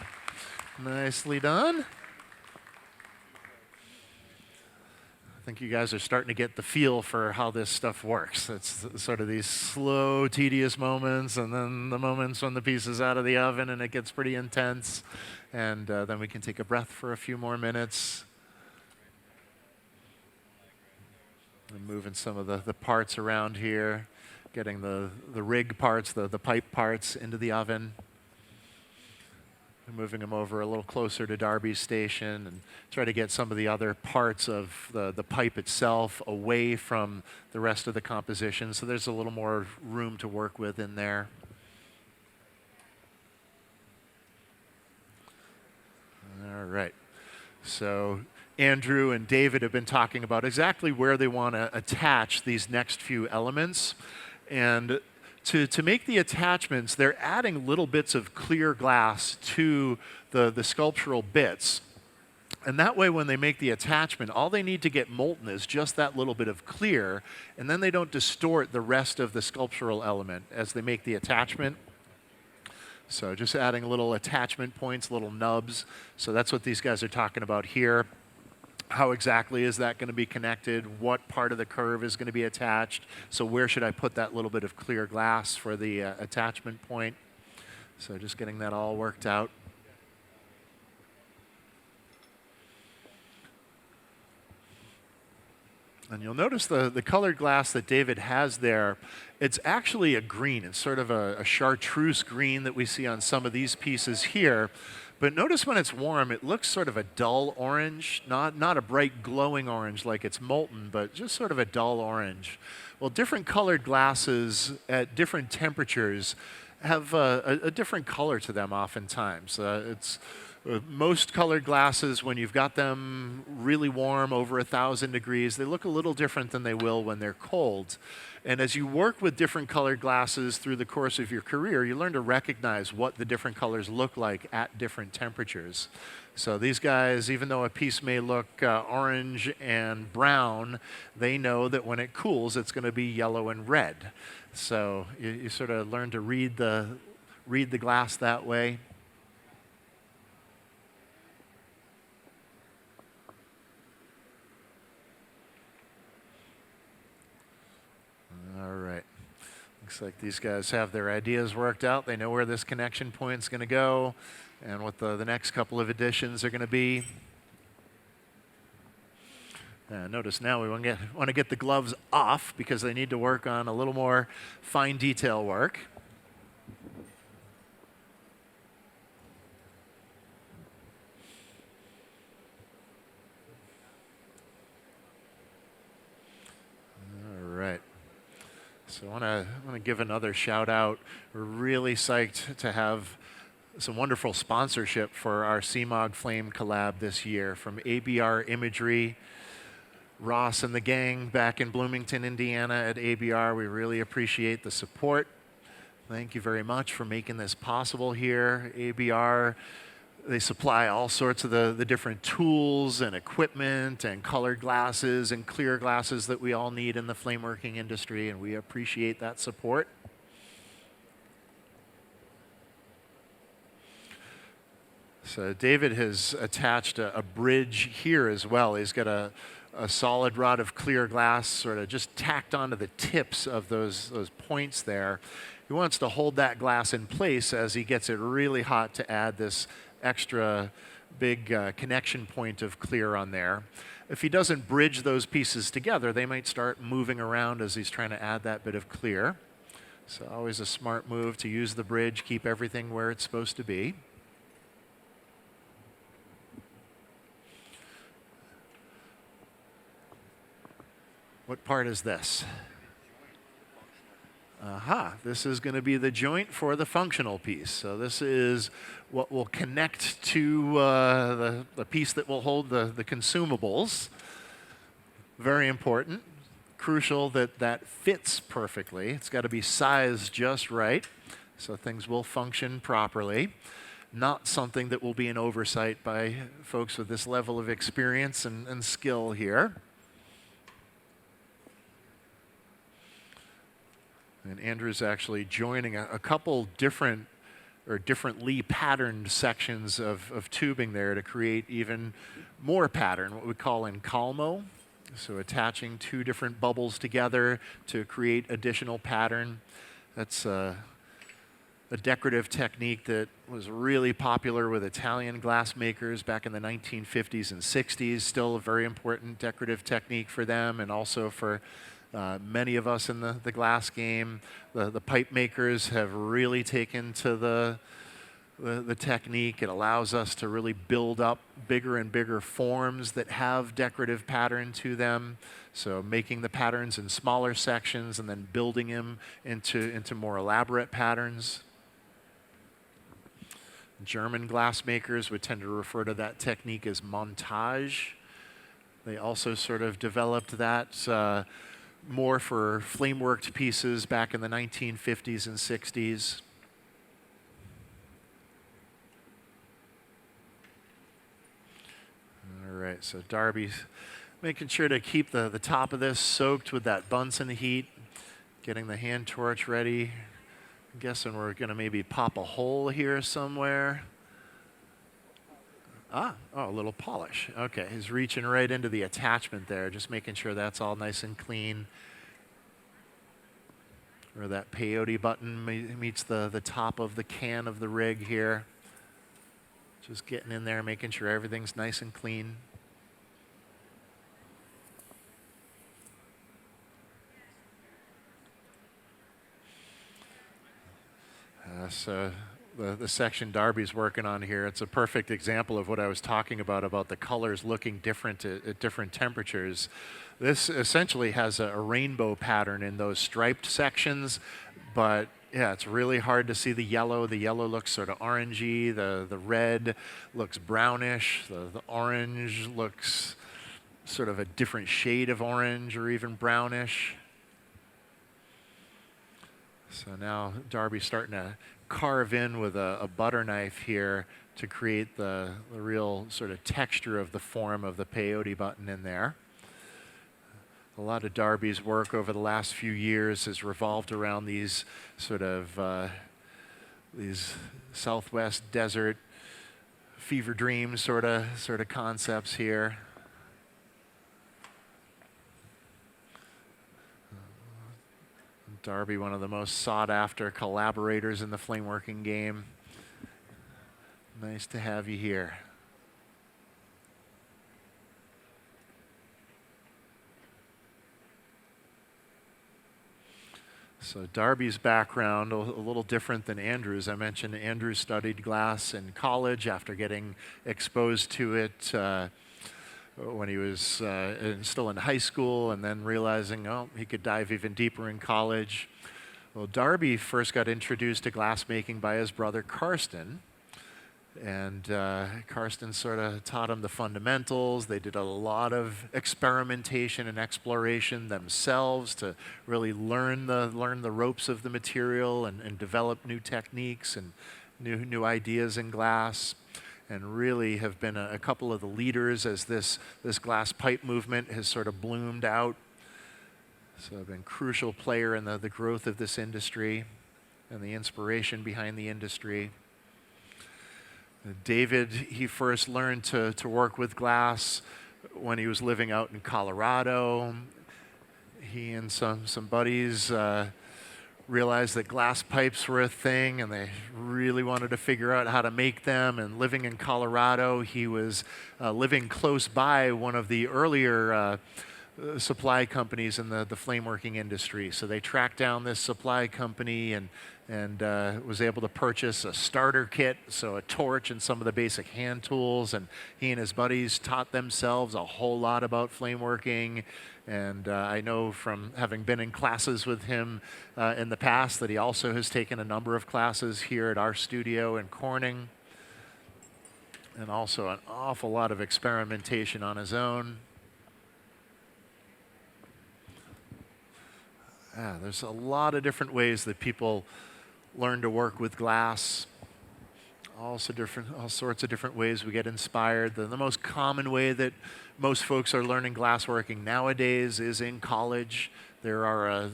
Nicely done. I think you guys are starting to get the feel for how this stuff works. It's sort of these slow, tedious moments, and then the moments when the piece is out of the oven and it gets pretty intense. And then we can take a breath for a few more minutes. And moving some of the parts around here, getting the rig parts, the pipe parts into the oven. Moving them over a little closer to Darby's station and try to get some of the other parts of the pipe itself away from the rest of the composition, so there's a little more room to work with in there. All right. So Andrew and David have been talking about exactly where they want to attach these next few elements. And to make the attachments, they're adding little bits of clear glass to the sculptural bits. And that way, when they make the attachment, all they need to get molten is just that little bit of clear, and then they don't distort the rest of the sculptural element as they make the attachment. So just adding little attachment points, little nubs. So that's what these guys are talking about here. How exactly is that going to be connected? What part of the curve is going to be attached? So where should I put that little bit of clear glass for the attachment point? So just getting that all worked out. And you'll notice the colored glass that David has there, it's actually a green. It's sort of a chartreuse green that we see on some of these pieces here. But notice when it's warm, it looks sort of a dull orange, not a bright glowing orange like it's molten, but just sort of a dull orange. Well, different colored glasses at different temperatures have a different color to them oftentimes. Most colored glasses, when you've got them really warm, over 1,000 degrees, they look a little different than they will when they're cold. And as you work with different colored glasses through the course of your career, you learn to recognize what the different colors look like at different temperatures. So these guys, even though a piece may look orange and brown, they know that when it cools, it's going to be yellow and red. So you sort of learn to read the glass that way. All right. Looks like these guys have their ideas worked out. They know where this connection point is going to go and what the next couple of additions are going to be. Notice now we want to get the gloves off because they need to work on a little more fine detail work. All right. So I want to give another shout out. We're really psyched to have some wonderful sponsorship for our CMoG Flame Collab this year from ABR Imagery, Ross and the gang back in Bloomington, Indiana at ABR. We really appreciate the support. Thank you very much for making this possible here. ABR, they supply all sorts of the different tools and equipment and colored glasses and clear glasses that we all need in the flameworking industry, and we appreciate that support. So David has attached a bridge here as well. He's got a solid rod of clear glass sort of just tacked onto the tips of those points there. He wants to hold that glass in place as he gets it really hot to add this extra big connection point of clear on there. If he doesn't bridge those pieces together, they might start moving around as he's trying to add that bit of clear. So always a smart move to use the bridge, keep everything where it's supposed to be. What part is this? This is going to be the joint for the functional piece. So this is what will connect to the piece that will hold the consumables. Very important. Crucial that that fits perfectly. It's got to be sized just right. so things will function properly. Not something that will be an oversight by folks with this level of experience and skill here. And Andrew's actually joining a couple differently patterned sections of tubing there to create even more pattern, what we call in calmo. So attaching two different bubbles together to create additional pattern. That's a decorative technique that was really popular with Italian glass makers back in the 1950s and 60s. Still a very important decorative technique for them, and also for many of us in the glass game. The pipe makers have really taken to the technique. It allows us to really build up bigger and bigger forms that have decorative pattern to them. So making the patterns in smaller sections and then building them into more elaborate patterns. German glass makers would tend to refer to that technique as montage. They also sort of developed that more for flame-worked pieces back in the 1950s and 60s. All right, so Darby's making sure to keep the top of this soaked with that Bunsen heat, getting the hand torch ready. I'm guessing we're going to maybe pop a hole here somewhere. Oh, a little polish. Okay, he's reaching right into the attachment there, just making sure that's all nice and clean. Where that peyote button meets the top of the can of the rig here. Just getting in there, making sure everything's nice and clean. So the section Darby's working on here, it's a perfect example of what I was talking about the colors looking different at different temperatures. This essentially has a rainbow pattern in those striped sections, but yeah, it's really hard to see the yellow. The yellow looks sort of orangey, the red looks brownish, the orange looks sort of a different shade of orange or even brownish. So now Darby's starting to carve in with a butter knife here to create the real sort of texture of the form of the peyote button in there. A lot of Darby's work over the last few years has revolved around these sort of these Southwest desert fever dream sort of concepts here. Darby, one of the most sought-after collaborators in the flameworking game. Nice to have you here. So Darby's background, a little different than Andrew's. I mentioned Andrew studied glass in college after getting exposed to it when he was still in high school, and then realizing, oh, he could dive even deeper in college. Well, Darby first got introduced to glassmaking by his brother Karsten, and Karsten sort of taught him the fundamentals. They did a lot of experimentation and exploration themselves to really learn the ropes of the material and develop new techniques and new ideas in glass, and really have been a couple of the leaders as this glass pipe movement has sort of bloomed out. So I've been a crucial player in the growth of this industry and the inspiration behind the industry. David, he first learned to work with glass when he was living out in Colorado. He and some buddies realized that glass pipes were a thing, and they really wanted to figure out how to make them. And living in Colorado, he was living close by one of the earlier supply companies in the flameworking industry. So they tracked down this supply company and was able to purchase a starter kit, so a torch and some of the basic hand tools. And he and his buddies taught themselves a whole lot about flameworking. And I know from having been in classes with him in the past that he also has taken a number of classes here at our studio in Corning, and also an awful lot of experimentation on his own. There's a lot of different ways that people learn to work with glass. All sorts of different ways we get inspired. The most common way that most folks are learning glassworking nowadays is in college. There are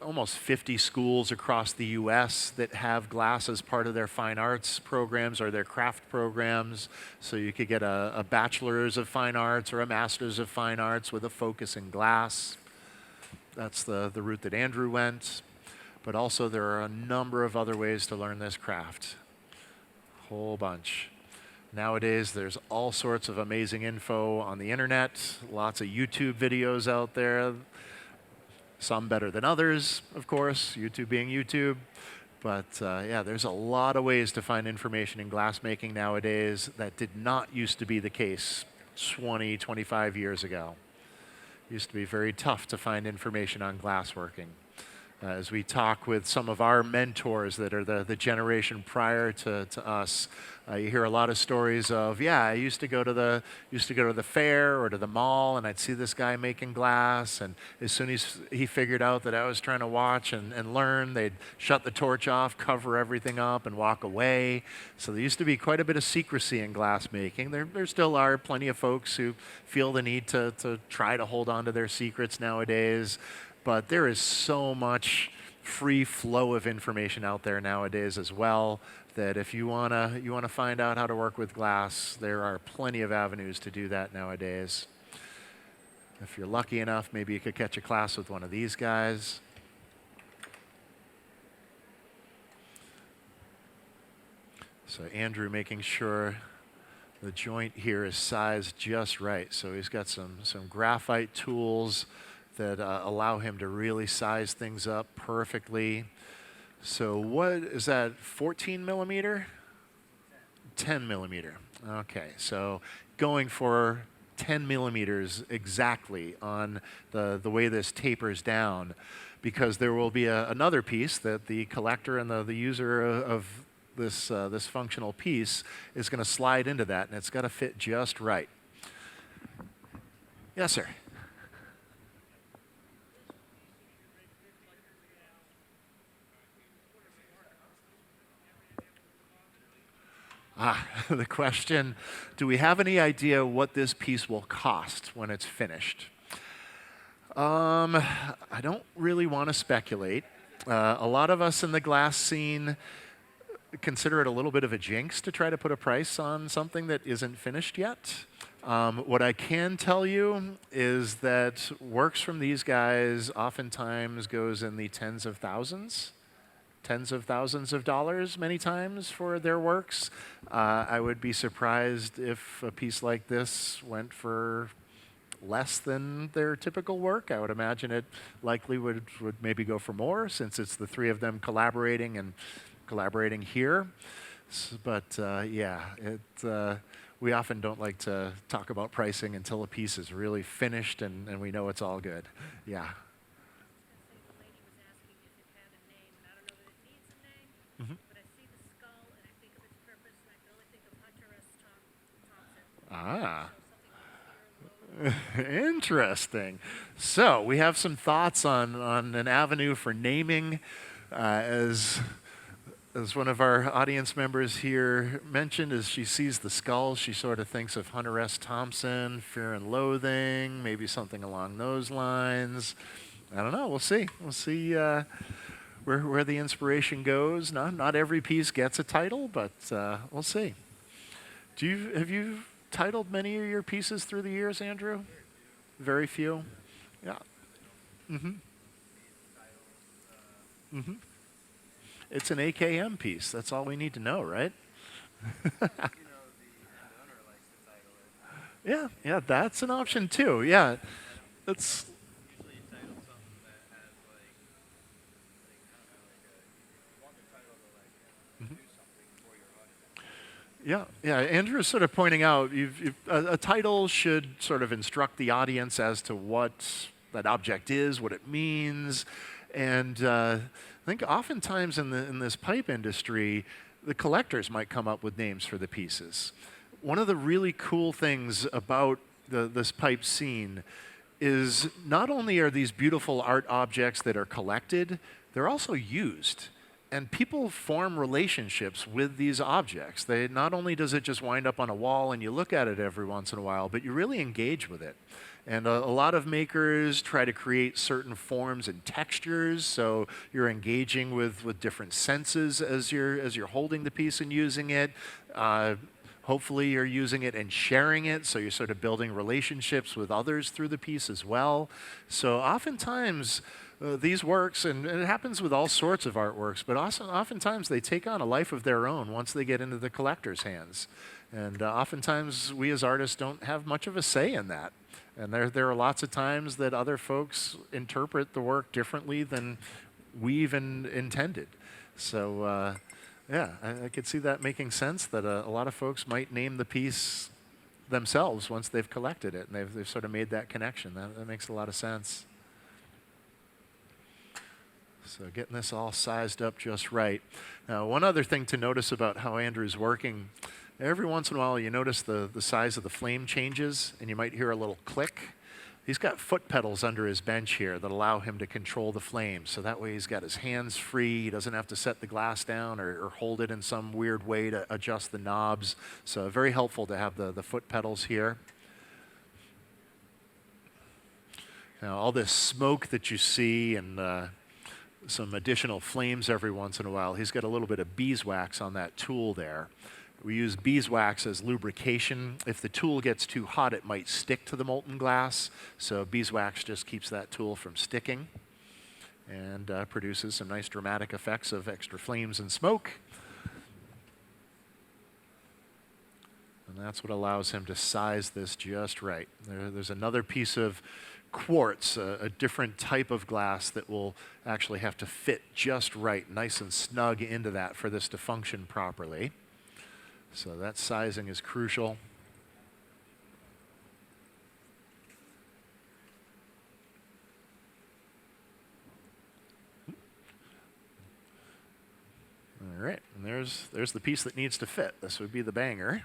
almost 50 schools across the U.S. that have glass as part of their fine arts programs or their craft programs. So you could get a bachelor's of fine arts or a master's of fine arts with a focus in glass. That's the route that Andrew went. But also there are a number of other ways to learn this craft. Whole bunch. Nowadays, there's all sorts of amazing info on the internet, lots of YouTube videos out there, some better than others, of course, YouTube being YouTube. But yeah, there's a lot of ways to find information in glassmaking nowadays that did not used to be the case 20, 25 years ago. It used to be very tough to find information on glassworking. As we talk with some of our mentors that are the generation prior to us, you hear a lot of stories of, yeah, I used to go to the fair or to the mall, and I'd see this guy making glass, and as soon as he figured out that I was trying to watch and learn, they'd shut the torch off, cover everything up, and walk away. So there used to be quite a bit of secrecy in glass making. There still are plenty of folks who feel the need to try to hold on to their secrets nowadays. But there is so much free flow of information out there nowadays as well that if you wanna find out how to work with glass, there are plenty of avenues to do that nowadays. If you're lucky enough, maybe you could catch a class with one of these guys. So Andrew making sure the joint here is sized just right. So he's got some graphite tools that allow him to really size things up perfectly. So what is that, 14 millimeter? 10 millimeter. Okay, so going for 10 millimeters exactly on the way this tapers down, because there will be another piece that the collector and the user of this functional piece is going to slide into that, and it's got to fit just right. Yes, sir. The question, do we have any idea what this piece will cost when it's finished? I don't really want to speculate. A lot of us in the glass scene consider it a little bit of a jinx to try to put a price on something that isn't finished yet. What I can tell you is that works from these guys oftentimes goes in the tens of thousands of dollars many times for their works. I would be surprised if a piece like this went for less than their typical work. I would imagine it likely would maybe go for more, since it's the three of them collaborating here. But yeah, we often don't like to talk about pricing until a piece is really finished and we know it's all good. Yeah. Ah, interesting. So we have some thoughts on an avenue for naming. As one of our audience members here mentioned, as she sees the skull, she sort of thinks of Hunter S. Thompson, Fear and Loathing, maybe something along those lines. I don't know. We'll see. We'll see where the inspiration goes. Not every piece gets a title, but we'll see. Have you titled many of your pieces through the years, Andrew? Very few? Yeah. Mm-hmm. Mm-hmm. It's an AKM piece. That's all we need to know, right? Yeah, that's an option too. Yeah. That's Yeah. Andrew is sort of pointing out a title should sort of instruct the audience as to what that object is, what it means, and I think oftentimes in this pipe industry, the collectors might come up with names for the pieces. One of the really cool things about this pipe scene is not only are these beautiful art objects that are collected, they're also used. and people form relationships with these objects. They, not only does it just wind up on a wall and you look at it every once in a while, but you really engage with it. And a lot of makers try to create certain forms and textures, so you're engaging with different senses as you're holding the piece and using it. Hopefully you're using it and sharing it, so you're sort of building relationships with others through the piece as well. So oftentimes these works, and it happens with all sorts of artworks, but also oftentimes they take on a life of their own once they get into the collector's hands. And oftentimes we as artists don't have much of a say in that. And there are lots of times that other folks interpret the work differently than we even intended. So yeah, I could see that making sense, that a lot of folks might name the piece themselves once they've collected it, and they've sort of made that connection. That makes a lot of sense. So getting this all sized up just right. Now, one other thing to notice about how Andrew's working, every once in a while you notice the size of the flame changes, and you might hear a little click. He's got foot pedals under his bench here that allow him to control the flame. So that way he's got his hands free. He doesn't have to set the glass down or hold it in some weird way to adjust the knobs. So very helpful to have the foot pedals here. Now all this smoke that you see and some additional flames every once in a while, he's got a little bit of beeswax on that tool there. We use beeswax as lubrication. If the tool gets too hot, it might stick to the molten glass. So beeswax just keeps that tool from sticking and produces some nice dramatic effects of extra flames and smoke. And that's what allows him to size this just right. There's another piece of quartz, a different type of glass that will actually have to fit just right, nice and snug into that for this to function properly. So that sizing is crucial. All right, and there's the piece that needs to fit. This would be the banger.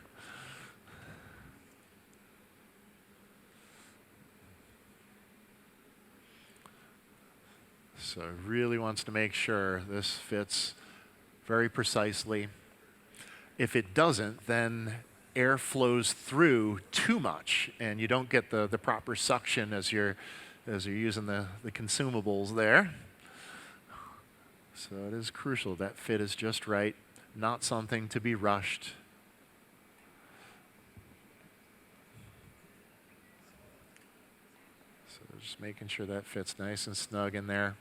So really wants to make sure this fits very precisely. If it doesn't, then air flows through too much, and you don't get the proper suction as you're using the consumables there. So it is crucial that fit is just right, not something to be rushed. So just making sure that fits nice and snug in there.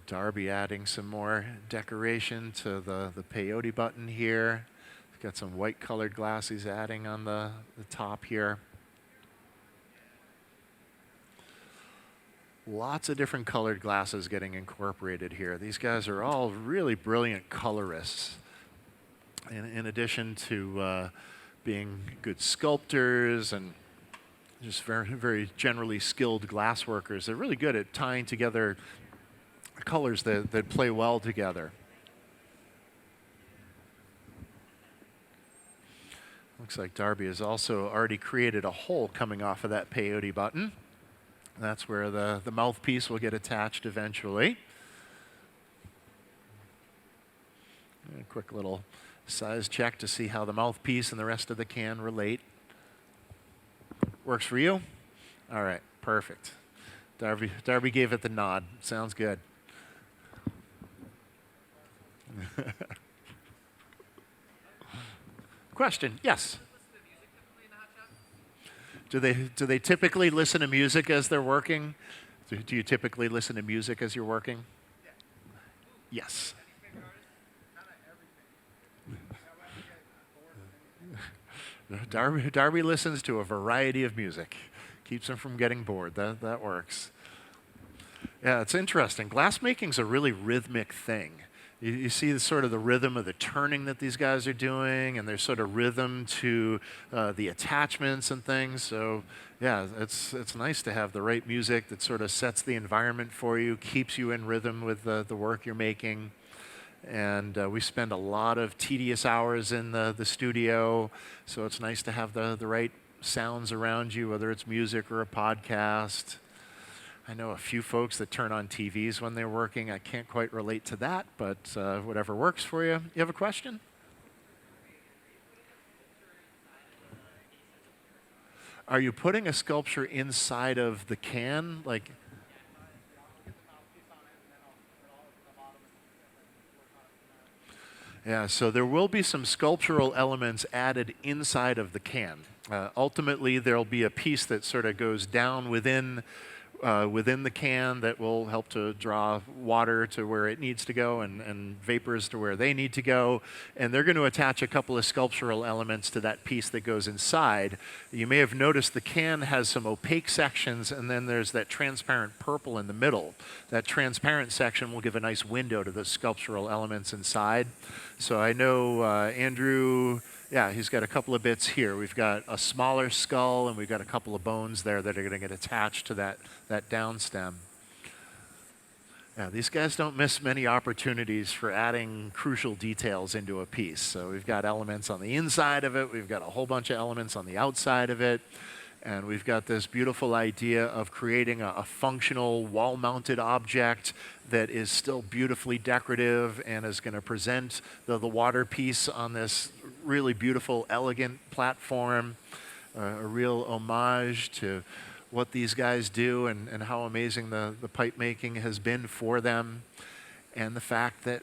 Darby adding some more decoration to the peyote button here. He's got some white colored glass he's adding on the top here. Lots of different colored glasses getting incorporated here. These guys are all really brilliant colorists. In addition to being good sculptors and just very, very generally skilled glass workers, they're really good at tying together colors that play well together. Looks like Darby has also already created a hole coming off of that peyote button. That's where the mouthpiece will get attached eventually. A quick little size check to see how the mouthpiece and the rest of the can relate. Works for you? All right, perfect. Darby gave it the nod. Sounds good. Question? Yes. Do they typically listen to music as they're working? Do you typically listen to music as you're working? Yes. Darby listens to a variety of music. Keeps him from getting bored. That works. Yeah, it's interesting. Glassmaking's a really rhythmic thing. You see sort of the rhythm of the turning that these guys are doing, and there's sort of rhythm to the attachments and things. So yeah, it's nice to have the right music that sort of sets the environment for you, keeps you in rhythm with the work you're making. And we spend a lot of tedious hours in the studio, so it's nice to have the right sounds around you, whether it's music or a podcast. I know a few folks that turn on TVs when they're working. I can't quite relate to that, but whatever works for you. You have a question? Are you putting a sculpture inside of the can? Like, yeah, so there will be some sculptural elements added inside of the can. Ultimately, there'll be a piece that sort of goes down within the can that will help to draw water to where it needs to go and vapors to where they need to go. And they're going to attach a couple of sculptural elements to that piece that goes inside. You may have noticed the can has some opaque sections, and then there's that transparent purple in the middle. That transparent section will give a nice window to the sculptural elements inside. So I know Andrew, yeah, he's got a couple of bits here. We've got a smaller skull, and we've got a couple of bones there that are going to get attached to that down stem. Yeah, these guys don't miss many opportunities for adding crucial details into a piece. So we've got elements on the inside of it. We've got a whole bunch of elements on the outside of it. And we've got this beautiful idea of creating a functional wall-mounted object that is still beautifully decorative and is going to present the water piece on this really beautiful, elegant platform, a real homage to what these guys do and how amazing the pipe making has been for them, and the fact that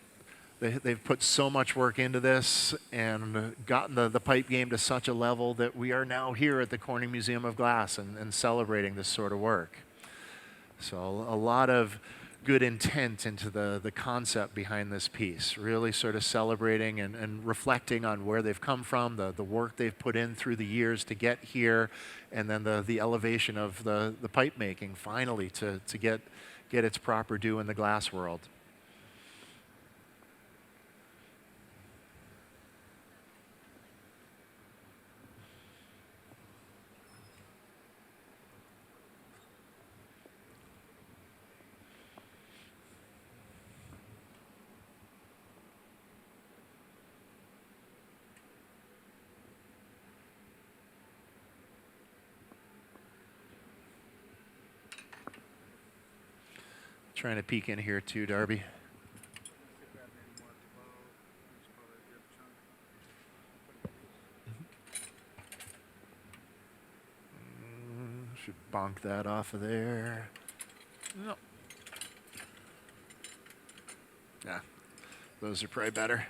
they've put so much work into this and gotten the pipe game to such a level that we are now here at the Corning Museum of Glass and celebrating this sort of work. So a lot of good intent into the concept behind this piece, really sort of celebrating and reflecting on where they've come from, the work they've put in through the years to get here, and then the elevation of the pipe making finally to get its proper due in the glass world. Trying to peek in here too, Darby. Should bonk that off of there. No. Yeah, those are probably better.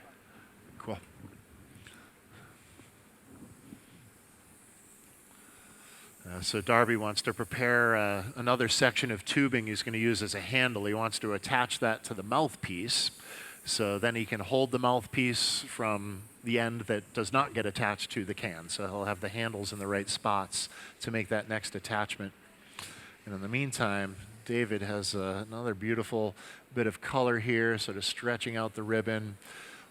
Cool. So Darby wants to prepare another section of tubing he's going to use as a handle. He wants to attach that to the mouthpiece, so then he can hold the mouthpiece from the end that does not get attached to the can. So he'll have the handles in the right spots to make that next attachment. And in the meantime, David has another beautiful bit of color here, sort of stretching out the ribbon.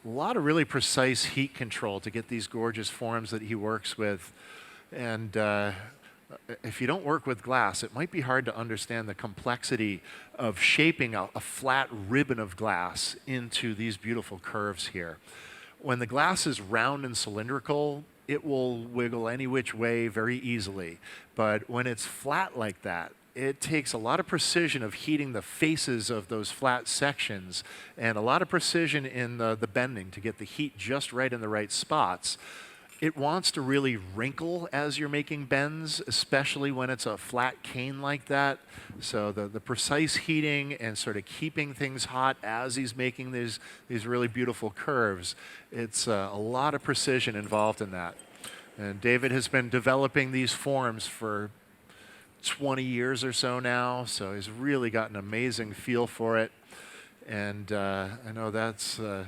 A lot of really precise heat control to get these gorgeous forms that he works with. And if you don't work with glass, it might be hard to understand the complexity of shaping a flat ribbon of glass into these beautiful curves here. When the glass is round and cylindrical, it will wiggle any which way very easily. But when it's flat like that, it takes a lot of precision of heating the faces of those flat sections and a lot of precision in the bending to get the heat just right in the right spots. It wants to really wrinkle as you're making bends, especially when it's a flat cane like that. So the precise heating and sort of keeping things hot as he's making these really beautiful curves, it's a lot of precision involved in that. And David has been developing these forms for 20 years or so now, so he's really got an amazing feel for it. And I know that's a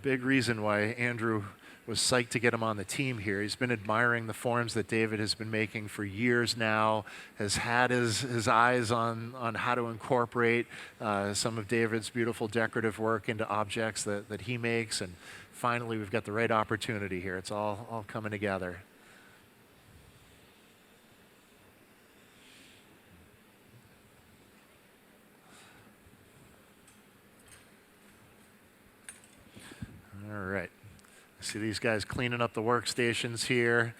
big reason why Andrew was psyched to get him on the team here. He's been admiring the forms that David has been making for years now, has had his eyes on how to incorporate some of David's beautiful decorative work into objects that he makes, and finally we've got the right opportunity here. It's all coming together. See these guys cleaning up the workstations here,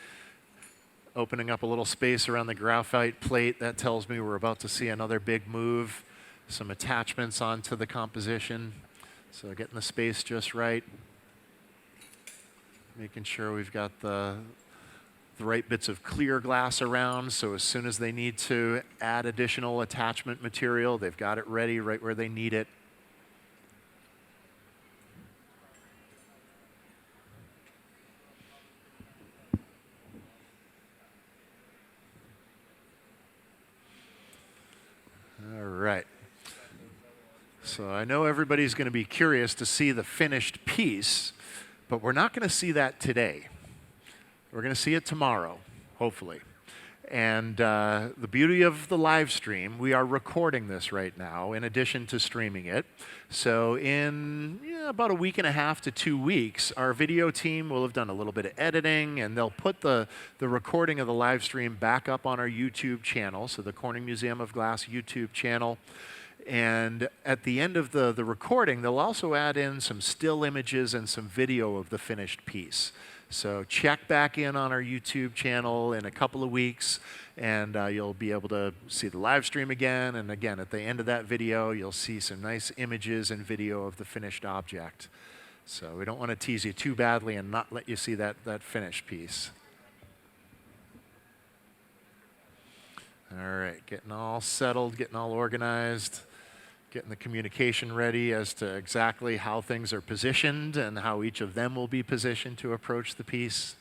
opening up a little space around the graphite plate. That tells me we're about to see another big move. Some attachments onto the composition. So getting the space just right. Making sure we've got the right bits of clear glass around, so as soon as they need to add additional attachment material, they've got it ready right where they need it. All right. So I know everybody's going to be curious to see the finished piece, but we're not going to see that today. We're going to see it tomorrow, hopefully. And the beauty of the live stream, we are recording this right now in addition to streaming it. So in about a week and a half to 2 weeks, our video team will have done a little bit of editing, and they'll put the recording of the live stream back up on our YouTube channel, so the Corning Museum of Glass YouTube channel. And at the end of the recording, they'll also add in some still images and some video of the finished piece. So check back in on our YouTube channel in a couple of weeks, and you'll be able to see the live stream again. And again, at the end of that video, you'll see some nice images and video of the finished object. So we don't want to tease you too badly and not let you see that finished piece. All right, getting all settled, getting all organized, getting the communication ready as to exactly how things are positioned and how each of them will be positioned to approach the piece.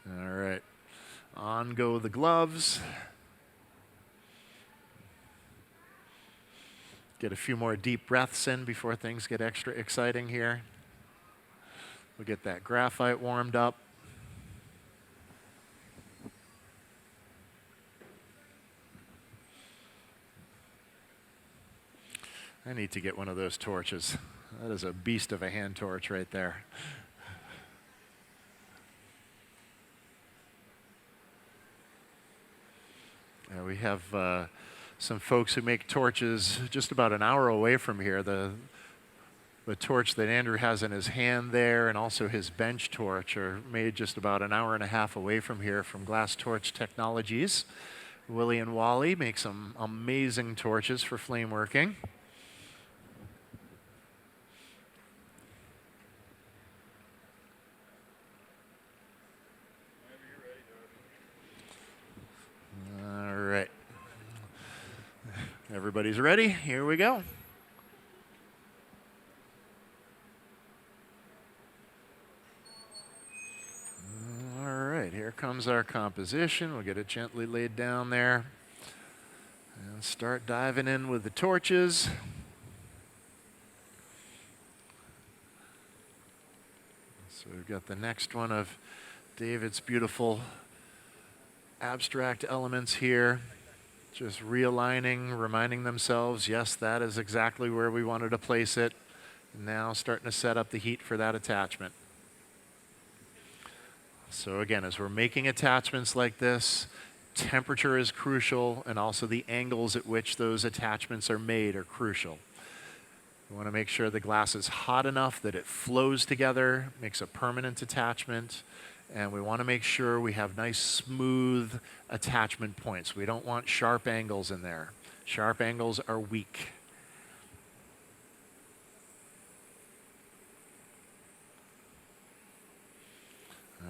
All right, on go the gloves. Get a few more deep breaths in before things get extra exciting here. We'll get that graphite warmed up. I need to get one of those torches. That is a beast of a hand torch right there. We have some folks who make torches just about an hour away from here. The torch that Andrew has in his hand there and also his bench torch are made just about an hour and a half away from here from Glass Torch Technologies. Willie and Wally make some amazing torches for flame working. All right. Everybody's ready? Here we go. Here comes our composition. We'll get it gently laid down there and start diving in with the torches. So we've got the next one of David's beautiful abstract elements here. Just realigning, reminding themselves, yes, that is exactly where we wanted to place it. And now starting to set up the heat for that attachment. So again, as we're making attachments like this, temperature is crucial, and also the angles at which those attachments are made are crucial. We want to make sure the glass is hot enough that it flows together, makes a permanent attachment, and we want to make sure we have nice smooth attachment points. We don't want sharp angles in there. Sharp angles are weak.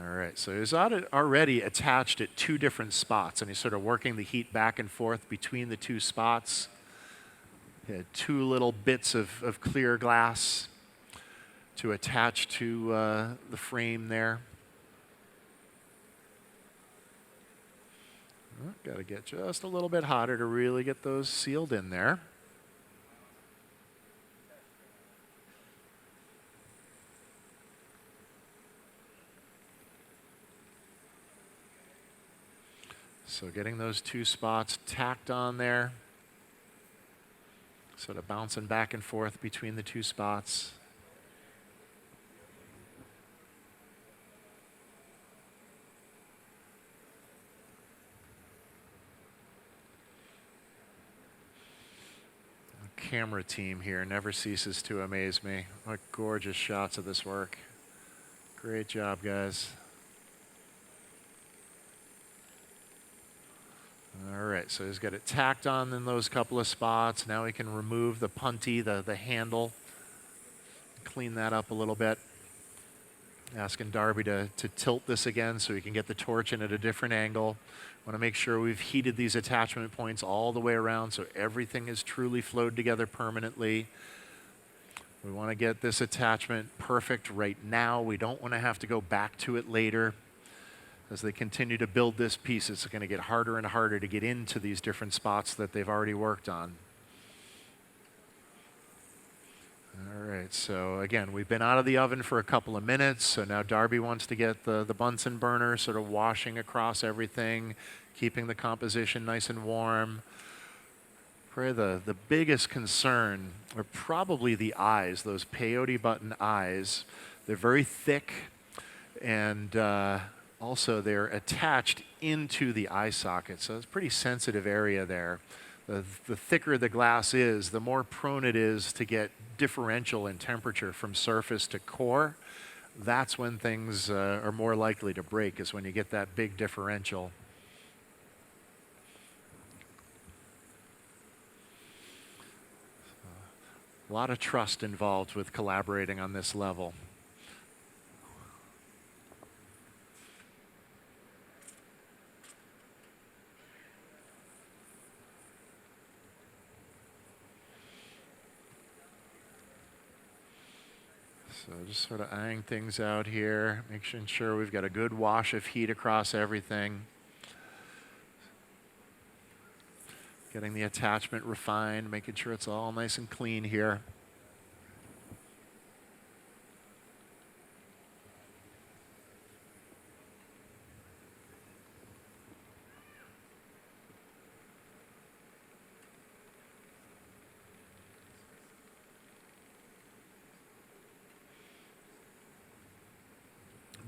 All right, so he's already attached at 2 different spots, and he's sort of working the heat back and forth between the 2 spots. He had 2 little bits of clear glass to attach to the frame there. Got to get just a little bit hotter to really get those sealed in there. So getting those 2 spots tacked on there, sort of bouncing back and forth between the 2 spots. camera team here never ceases to amaze me. What gorgeous shots of this work. Great job, guys. All right, so he's got it tacked on in those couple of spots. Now we can remove the punty, the handle, clean that up a little bit. Asking Darby to tilt this again so we can get the torch in at a different angle. Want to make sure we've heated these attachment points all the way around so everything is truly flowed together permanently. We want to get this attachment perfect right now. We don't want to have to go back to it later. As they continue to build this piece, it's going to get harder and harder to get into these different spots that they've already worked on. All right, so again, we've been out of the oven for a couple of minutes, so now Darby wants to get the Bunsen burner sort of washing across everything, keeping the composition nice and warm. Probably the biggest concern are probably the eyes, those peyote button eyes. They're very thick, and also they're attached into the eye socket, so it's a pretty sensitive area there. The thicker the glass is, the more prone it is to get differential in temperature from surface to core. That's when things are more likely to break, is when you get that big differential. A lot of trust involved with collaborating on this level. So just sort of eyeing things out here, making sure we've got a good wash of heat across everything. Getting the attachment refined, making sure it's all nice and clean here.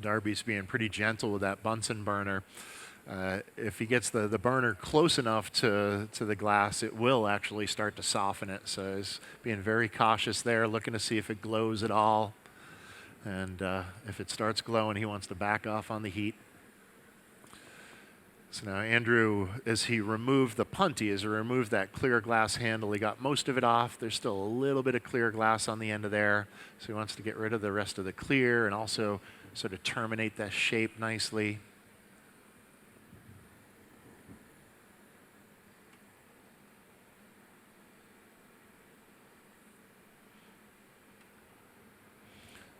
Darby's being pretty gentle with that Bunsen burner. If he gets the burner close enough to the glass, it will actually start to soften it. So he's being very cautious there, looking to see if it glows at all. And if it starts glowing, he wants to back off on the heat. So now Andrew, as he removed the punty, as he removed that clear glass handle, he got most of it off. There's still a little bit of clear glass on the end of there. So he wants to get rid of the rest of the clear and also sort of terminate that shape nicely.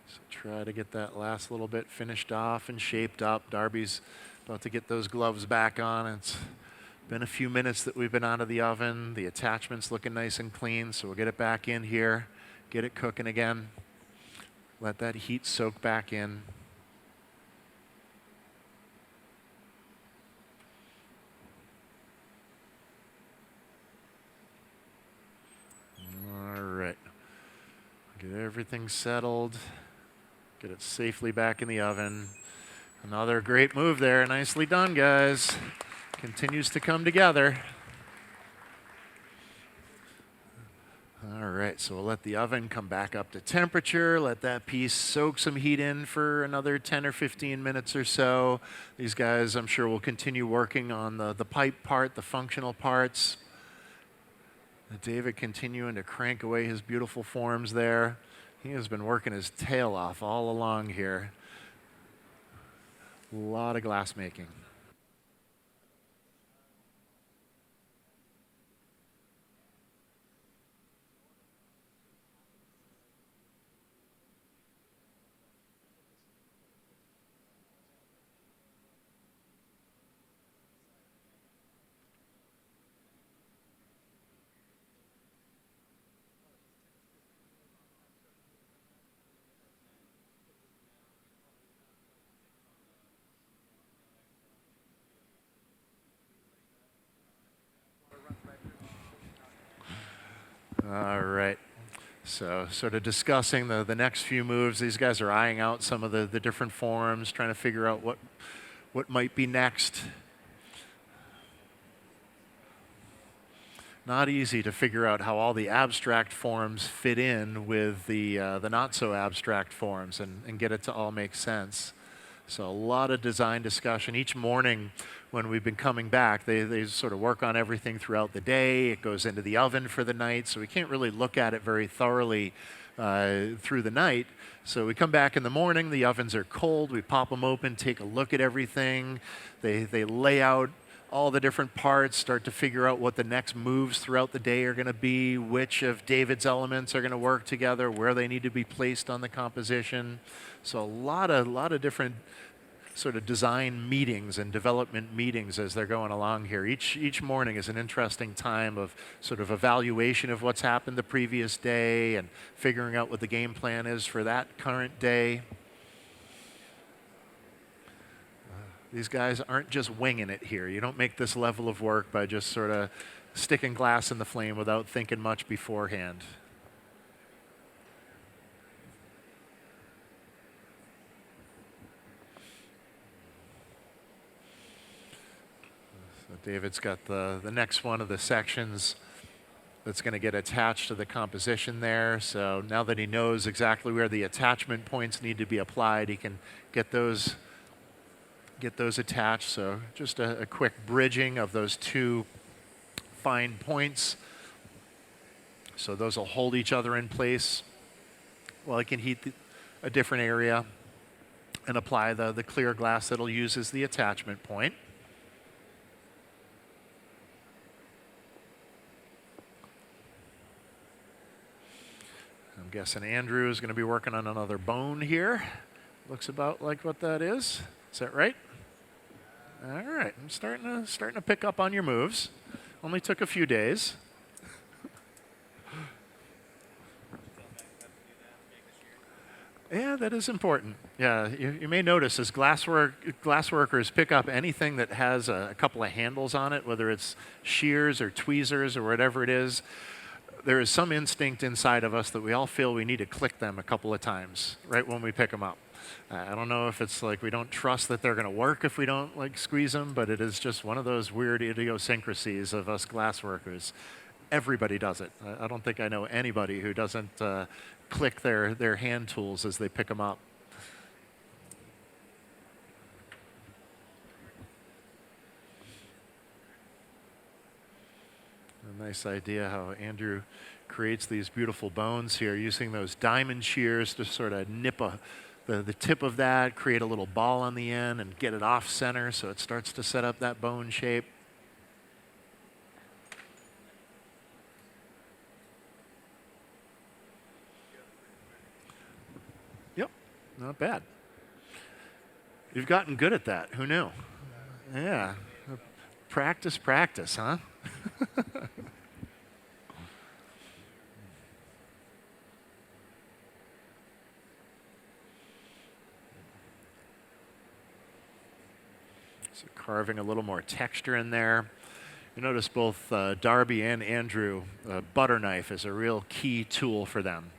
So try to get that last little bit finished off and shaped up. Darby's about to get those gloves back on. It's been a few minutes that we've been out of the oven. The attachment's looking nice and clean, so we'll get it back in here, get it cooking again. Let that heat soak back in. All right. Get everything settled. Get it safely back in the oven. Another great move there. Nicely done, guys. Continues to come together. All right, so we'll let the oven come back up to temperature, let that piece soak some heat in for another 10 or 15 minutes or so. These guys, I'm sure, will continue working on the pipe part, the functional parts. David continuing to crank away his beautiful forms there. He has been working his tail off all along here. A lot of glass making. All right. So sort of discussing the next few moves. These guys are eyeing out some of the different forms, trying to figure out what might be next. not easy to figure out how all the abstract forms fit in with the not so abstract forms and get it to all make sense. So a lot of design discussion. Each morning when we've been coming back, they sort of work on everything throughout the day. It goes into the oven for the night, so we can't really look at it very thoroughly through the night. So we come back in the morning, the ovens are cold, we pop them open, take a look at everything. They lay out all the different parts, start to figure out what the next moves throughout the day are going to be, which of David's elements are going to work together, where they need to be placed on the composition. So a lot of different sort of design meetings and development meetings as they're going along here. Each morning is an interesting time of sort of evaluation of what's happened the previous day and figuring out what the game plan is for that current day. These guys aren't just winging it here. You don't make this level of work by just sort of sticking glass in the flame without thinking much beforehand. So David's got the next one of the sections that's going to get attached to the composition there. So now that he knows exactly where the attachment points need to be applied, he can get those attached. So just a quick bridging of those two fine points. So those will hold each other in place while I can heat a different area and apply the clear glass that he'll use as the attachment point. I'm guessing Andrew is going to be working on another bone here. Looks about like what that is. Is that right? All right, I'm starting to pick up on your moves. Only took a few days. Yeah, that is important. Yeah, you may notice as glassworkers pick up anything that has a couple of handles on it, whether it's shears or tweezers or whatever it is, there is some instinct inside of us that we all feel we need to click them a couple of times right when we pick them up. I don't know if it's like we don't trust that they're going to work if we don't like squeeze them, but it is just one of those weird idiosyncrasies of us glassworkers. Everybody does it. I don't think I know anybody who doesn't click their hand tools as they pick them up. A nice idea how Andrew creates these beautiful bones here using those diamond shears to sort of nip the tip of that, create a little ball on the end and get it off center so it starts to set up that bone shape. Yep, not bad. You've gotten good at that. Who knew? Yeah. Practice, practice, huh? So carving a little more texture in there. You notice both Darby and Andrew, butter knife is a real key tool for them.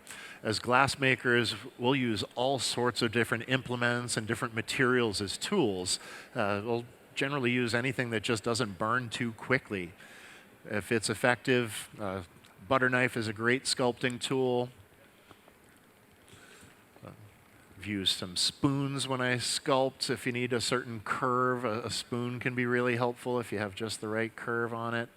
As glass makers, we'll use all sorts of different implements and different materials as tools. We'll generally use anything that just doesn't burn too quickly. If it's effective, butter knife is a great sculpting tool. I've used some spoons when I sculpt. If you need a certain curve, a spoon can be really helpful if you have just the right curve on it.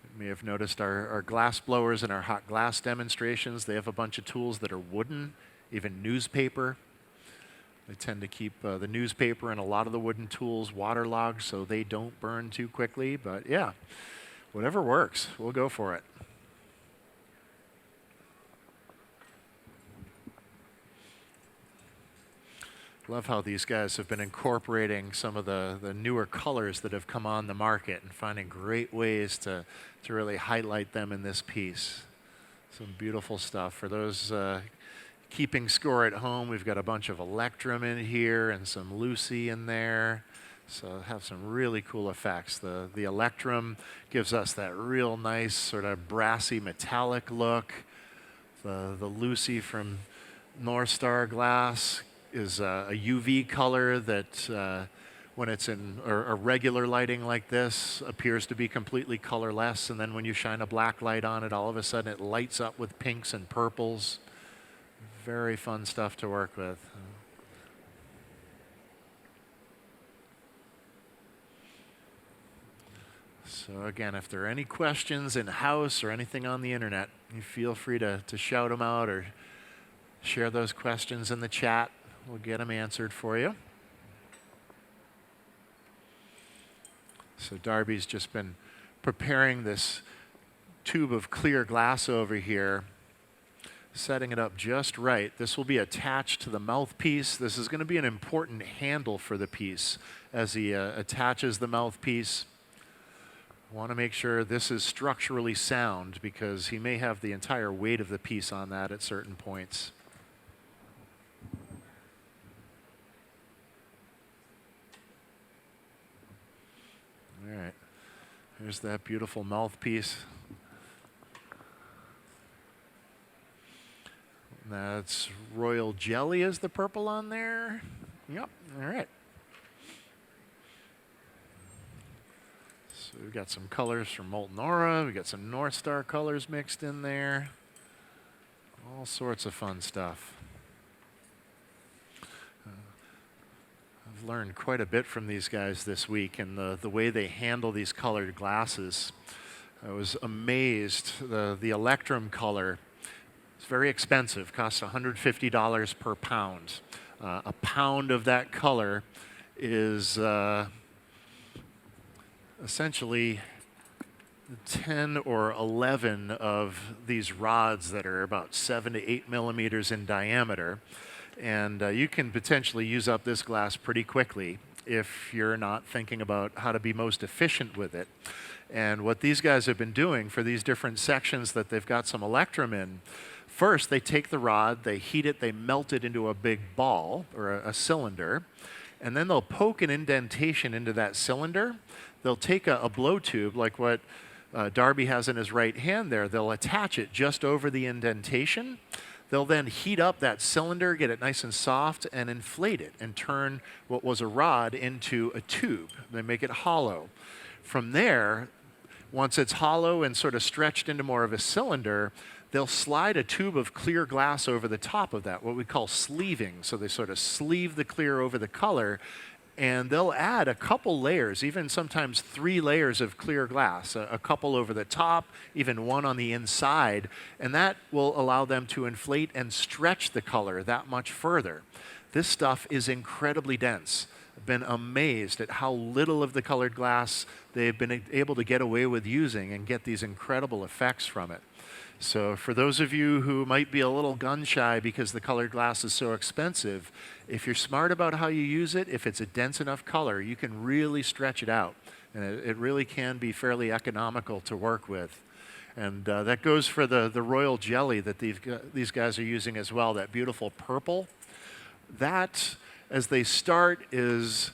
You may have noticed our glass blowers and our hot glass demonstrations. They have a bunch of tools that are wooden, even newspaper. They tend to keep the newspaper and a lot of the wooden tools waterlogged so they don't burn too quickly. But yeah, whatever works, we'll go for it. Love how these guys have been incorporating some of the newer colors that have come on the market and finding great ways to really highlight them in this piece. Some beautiful stuff. For those keeping score at home, we've got a bunch of electrum in here and some Lucy in there. So have some really cool effects. The electrum gives us that real nice sort of brassy metallic look. The Lucy from North Star Glass is a UV color that when it's in a regular lighting like this, appears to be completely colorless, and then when you shine a black light on it, all of a sudden it lights up with pinks and purples. Very fun stuff to work with. So again, if there are any questions in-house or anything on the internet, you feel free to shout them out or share those questions in the chat. We'll get them answered for you. So Darby's just been preparing this tube of clear glass over here, setting it up just right. This will be attached to the mouthpiece. This is going to be an important handle for the piece as he attaches the mouthpiece. Want to make sure this is structurally sound because he may have the entire weight of the piece on that at certain points. All right, here's that beautiful mouthpiece. That's royal jelly is the purple on there. Yep, all right. So we've got some colors from Molten Aura. We've got some North Star colors mixed in there. All sorts of fun stuff. I've learned quite a bit from these guys this week and the way they handle these colored glasses. I was amazed. The Electrum color is very expensive, costs $150 per pound. A pound of that color is essentially 10 or 11 of these rods that are about 7 to 8 millimeters in diameter. And you can potentially use up this glass pretty quickly if you're not thinking about how to be most efficient with it. And what these guys have been doing for these different sections that they've got some Electrum in, first they take the rod, they heat it, they melt it into a big ball or a cylinder, and then they'll poke an indentation into that cylinder. They'll take a blow tube like what Darby has in his right hand there. They'll attach it just over the indentation. They'll then heat up that cylinder, get it nice and soft, and inflate it and turn what was a rod into a tube. They make it hollow. From there, once it's hollow and sort of stretched into more of a cylinder, they'll slide a tube of clear glass over the top of that, what we call sleeving. So they sort of sleeve the clear over the color, and they'll add a couple layers, even sometimes 3 layers of clear glass, a couple over the top, even one on the inside, and that will allow them to inflate and stretch the color that much further. This stuff is incredibly dense. I've been amazed at how little of the colored glass they've been able to get away with using and get these incredible effects from it. So for those of you who might be a little gun shy because the colored glass is so expensive, if you're smart about how you use it, if it's a dense enough color, you can really stretch it out. And it really can be fairly economical to work with. And that goes for the royal jelly that these guys are using as well, that beautiful purple. That, as they start, is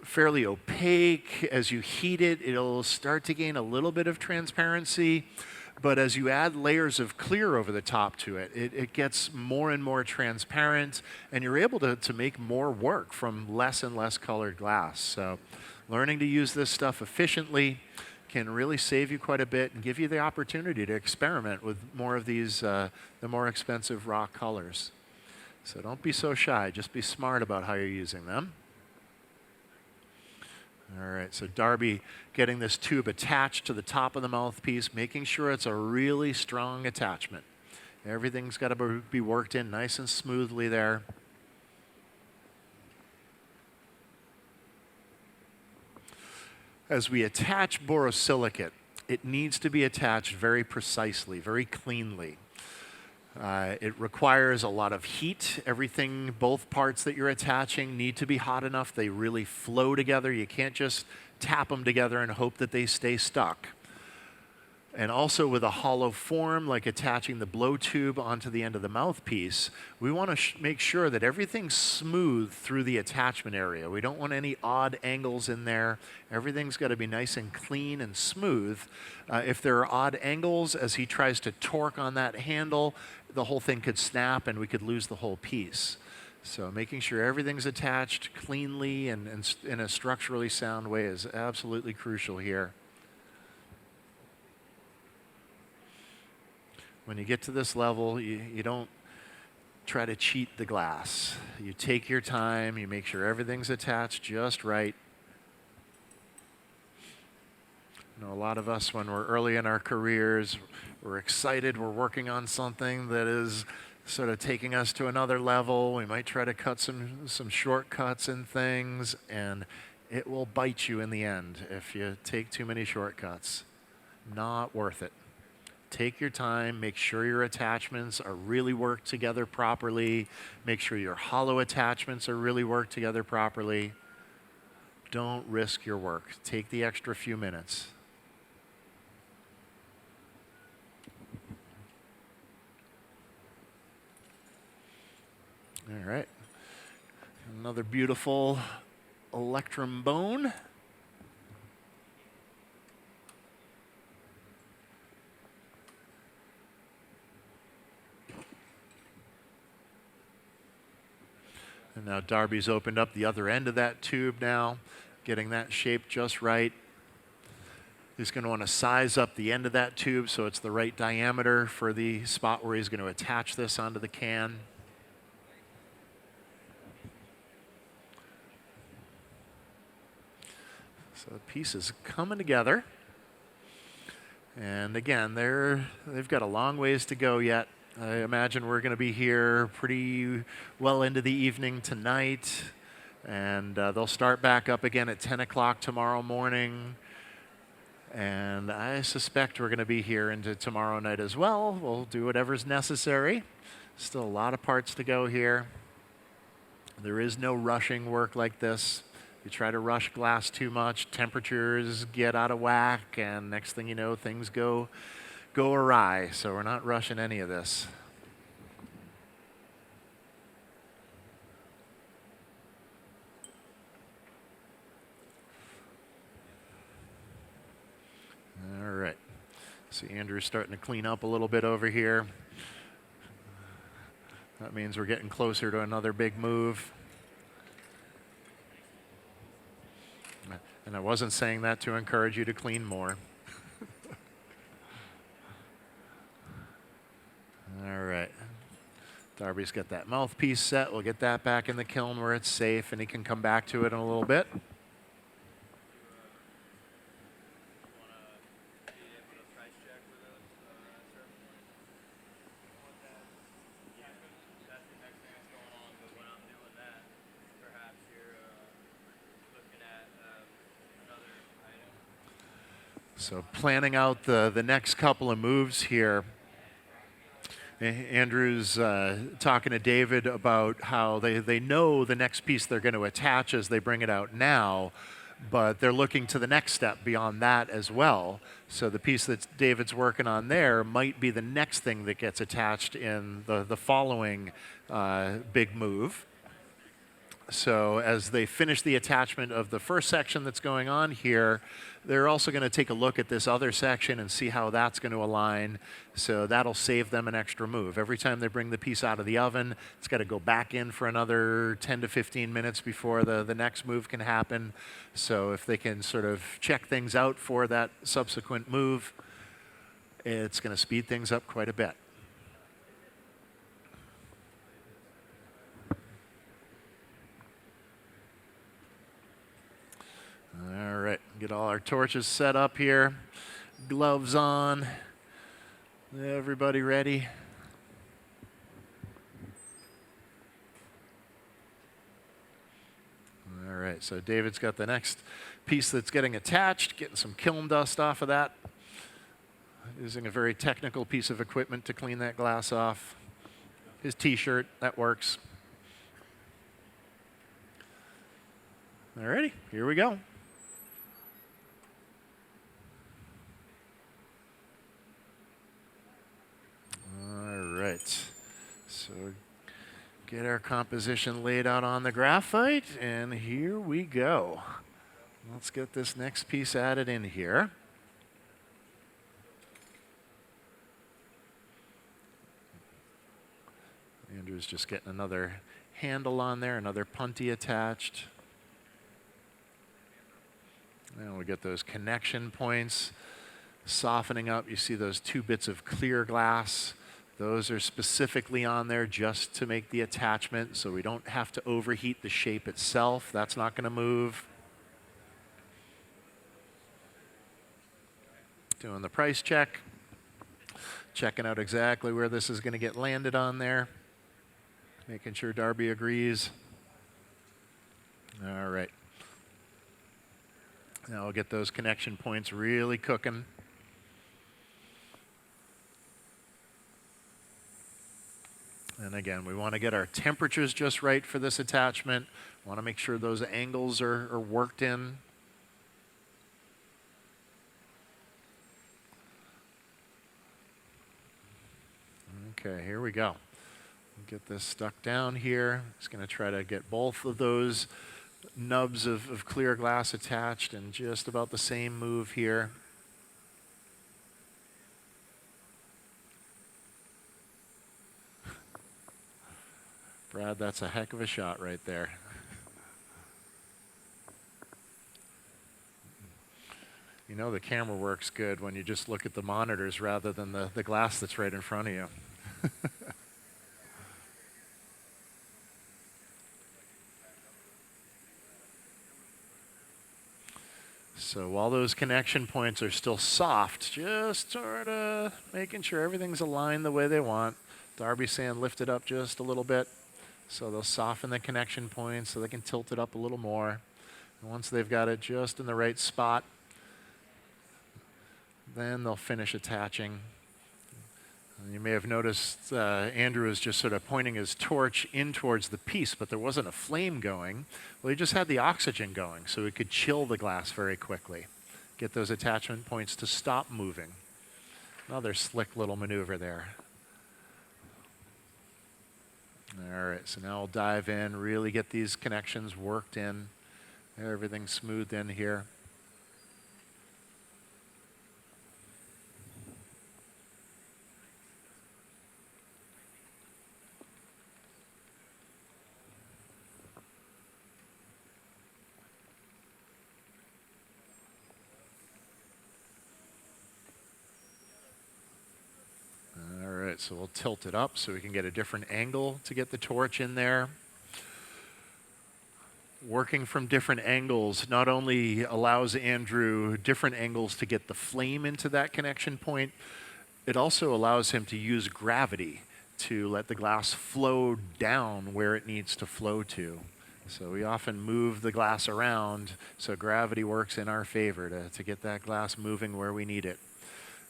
fairly opaque. As you heat it, it'll start to gain a little bit of transparency. But as you add layers of clear over the top to it, it gets more and more transparent, and you're able to make more work from less and less colored glass. So learning to use this stuff efficiently can really save you quite a bit and give you the opportunity to experiment with more of these, the more expensive raw colors. So don't be so shy. Just be smart about how you're using them. All right, so Darby getting this tube attached to the top of the mouthpiece, making sure it's a really strong attachment. Everything's got to be worked in nice and smoothly there. As we attach borosilicate, it needs to be attached very precisely, very cleanly. It requires a lot of heat. Everything, both parts that you're attaching need to be hot enough they really flow together. You can't just tap them together and hope that they stay stuck. And also with a hollow form, like attaching the blow tube onto the end of the mouthpiece, we want to make sure that everything's smooth through the attachment area. We don't want any odd angles in there. Everything's got to be nice and clean and smooth. If there are odd angles, as he tries to torque on that handle, the whole thing could snap and we could lose the whole piece. So making sure everything's attached cleanly and in a structurally sound way is absolutely crucial here. When you get to this level, you don't try to cheat the glass. You take your time, you make sure everything's attached just right. You know, a lot of us, when we're early in our careers, we're excited, we're working on something that is sort of taking us to another level. We might try to cut some shortcuts and things, and it will bite you in the end if you take too many shortcuts. Not worth it. Take your time, make sure your attachments are really worked together properly, make sure your hollow attachments are really worked together properly. Don't risk your work. Take the extra few minutes. All right, another beautiful electrum bone. And now Darby's opened up the other end of that tube now, getting that shape just right. He's going to want to size up the end of that tube so it's the right diameter for the spot where he's going to attach this onto the can. So the piece is coming together. And again, they've got a long ways to go yet. I imagine we're going to be here pretty well into the evening tonight. And they'll start back up again at 10 o'clock tomorrow morning. And I suspect we're going to be here into tomorrow night as well. We'll do whatever's necessary. Still a lot of parts to go here. There is no rushing work like this. You try to rush glass too much, temperatures get out of whack, and next thing you know, things go awry. So we're not rushing any of this. All right. See Andrew's starting to clean up a little bit over here. That means we're getting closer to another big move. And I wasn't saying that to encourage you to clean more. All right. Darby's got that mouthpiece set. We'll get that back in the kiln where it's safe, and he can come back to it in a little bit. So planning out the next couple of moves here. Andrew's talking to David about how they know the next piece they're going to attach as they bring it out now, but they're looking to the next step beyond that as well. So the piece that David's working on there might be the next thing that gets attached in the following big move. So as they finish the attachment of the first section that's going on here, they're also going to take a look at this other section and see how that's going to align. So that'll save them an extra move. Every time they bring the piece out of the oven, it's got to go back in for another 10 to 15 minutes before the next move can happen. So if they can sort of check things out for that subsequent move, it's going to speed things up quite a bit. All right, get all our torches set up here. Gloves on. Everybody ready? All right, so David's got the next piece that's getting attached, getting some kiln dust off of that. Using a very technical piece of equipment to clean that glass off. His t-shirt, that works. All righty, here we go. All right, so get our composition laid out on the graphite, and here we go. Let's get this next piece added in here. Andrew's just getting another handle on there, another punty attached. And we get those connection points softening up. You see those 2 bits of clear glass. Those are specifically on there just to make the attachment, so we don't have to overheat the shape itself. That's not going to move. Doing the price check. Checking out exactly where this is going to get landed on there. Making sure Darby agrees. All right. Now we'll get those connection points really cooking. And again, we want to get our temperatures just right for this attachment. We want to make sure those angles are worked in. Okay, here we go. Get this stuck down here. Just going to try to get both of those nubs of clear glass attached, and just about the same move here. Brad, that's a heck of a shot right there. You know the camera works good when you just look at the monitors rather than the glass that's right in front of you. So while those connection points are still soft, just sort of making sure everything's aligned the way they want. Darby's saying lift it up just a little bit, so they'll soften the connection points so they can tilt it up a little more. And once they've got it just in the right spot, then they'll finish attaching. And you may have noticed Andrew is just sort of pointing his torch in towards the piece, but there wasn't a flame going. Well, he just had the oxygen going, so it could chill the glass very quickly. Get those attachment points to stop moving. Another slick little maneuver there. All right, so now we'll dive in, really get these connections worked in. Everything smoothed in here. So we'll tilt it up so we can get a different angle to get the torch in there. Working from different angles not only allows Andrew different angles to get the flame into that connection point, it also allows him to use gravity to let the glass flow down where it needs to flow to. So we often move the glass around, so gravity works in our favor to get that glass moving where we need it.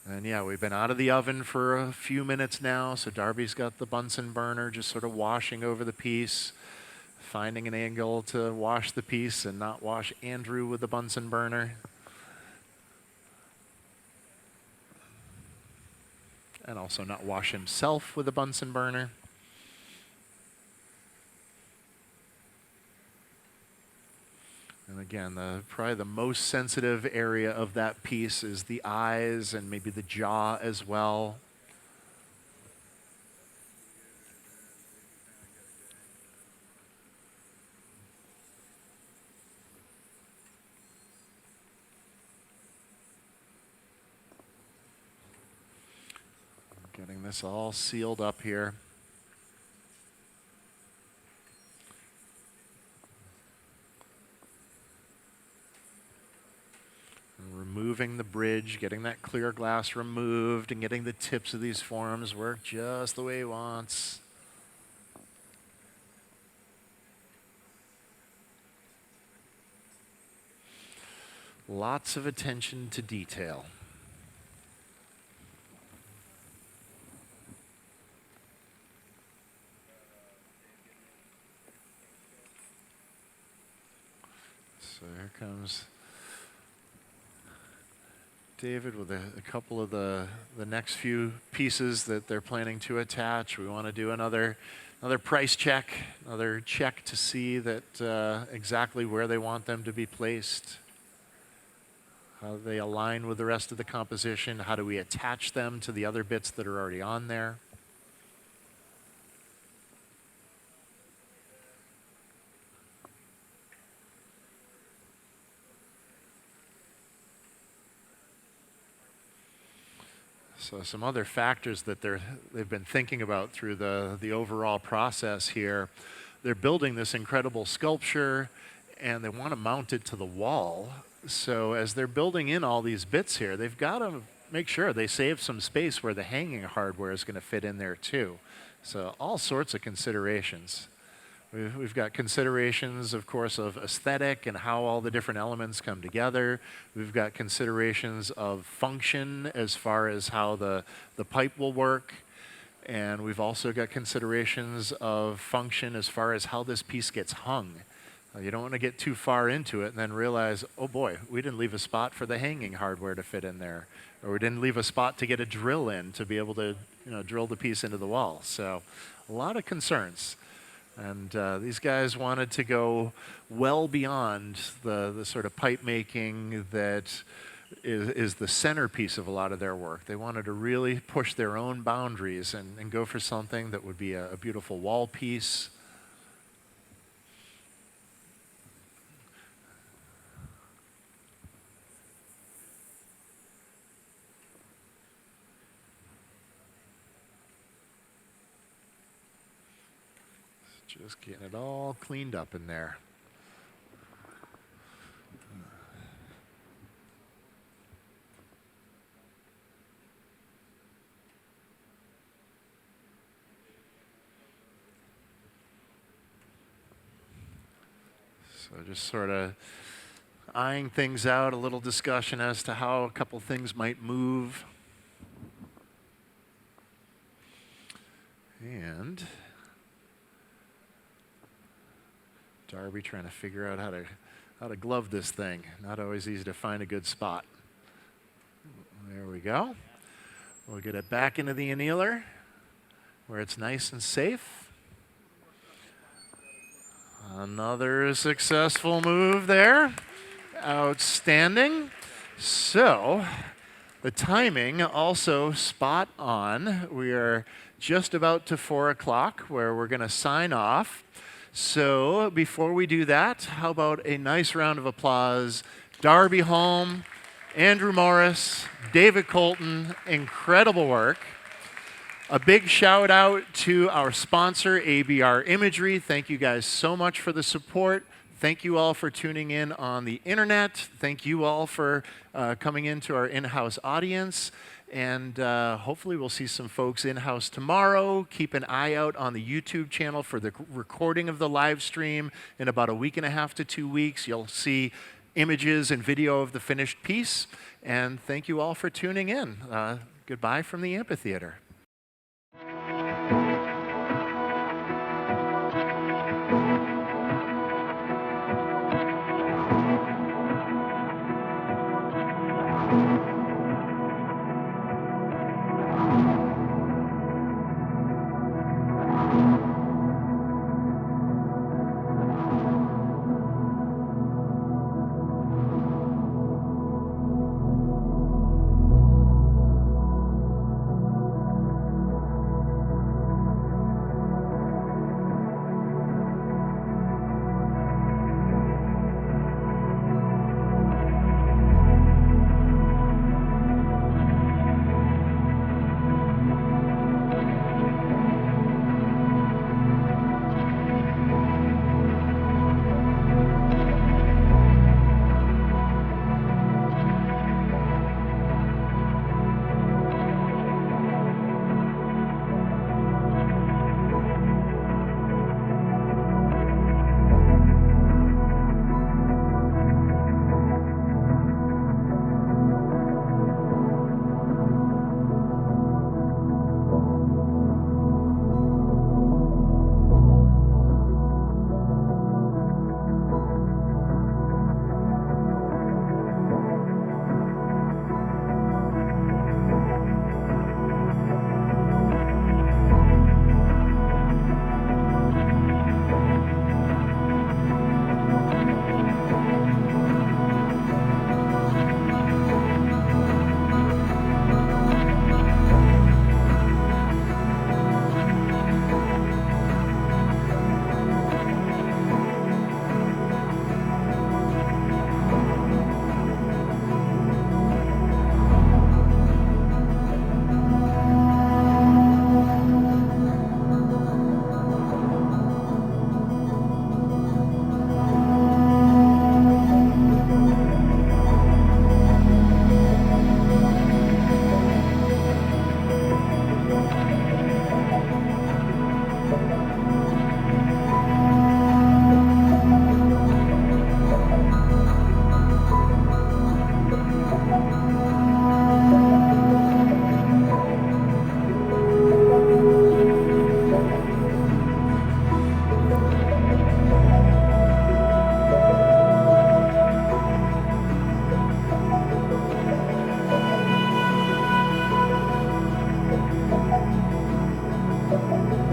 And yeah, we've been out of the oven for a few minutes now, so Darby's got the Bunsen burner just sort of washing over the piece, finding an angle to wash the piece and not wash Andrew with the Bunsen burner. And also not wash himself with the Bunsen burner. And again, probably the most sensitive area of that piece is the eyes and maybe the jaw as well. Getting this all sealed up here. Removing the bridge, getting that clear glass removed, and getting the tips of these forms work just the way he wants. Lots of attention to detail. So here comes David with a couple of the next few pieces that they're planning to attach. We want to do another price check, another check to see that exactly where they want them to be placed, how they align with the rest of the composition, how do we attach them to the other bits that are already on there. So some other factors that they've been thinking about through the overall process here. They're building this incredible sculpture, and they want to mount it to the wall. So as they're building in all these bits here, they've got to make sure they save some space where the hanging hardware is going to fit in there too. So all sorts of considerations. We've got considerations, of course, of aesthetic and how all the different elements come together. We've got considerations of function as far as how the pipe will work. And we've also got considerations of function as far as how this piece gets hung. You don't want to get too far into it and then realize, oh boy, we didn't leave a spot for the hanging hardware to fit in there. Or we didn't leave a spot to get a drill in to be able to drill the piece into the wall. So a lot of concerns. And these guys wanted to go well beyond the sort of pipe making that is the centerpiece of a lot of their work. They wanted to really push their own boundaries and go for something that would be a beautiful wall piece. Just getting it all cleaned up in there. So just sort of eyeing things out, a little discussion as to how a couple things might move. And Darby trying to figure out how to glove this thing. Not always easy to find a good spot. There we go. We'll get it back into the annealer where it's nice and safe. Another successful move there. Outstanding. So the timing also spot on. We are just about to 4 o'clock where we're going to sign off. So before we do that, how about a nice round of applause. Darby Holm, Andrew Morris, David Colton, incredible work. A big shout out to our sponsor, ABR Imagery. Thank you guys so much for the support. Thank you all for tuning in on the internet. Thank you all for coming into our in-house audience. And hopefully we'll see some folks in-house tomorrow. Keep an eye out on the YouTube channel for the recording of the live stream. In about a week and a half to 2 weeks, you'll see images and video of the finished piece. And thank you all for tuning in. Goodbye from the amphitheater. you.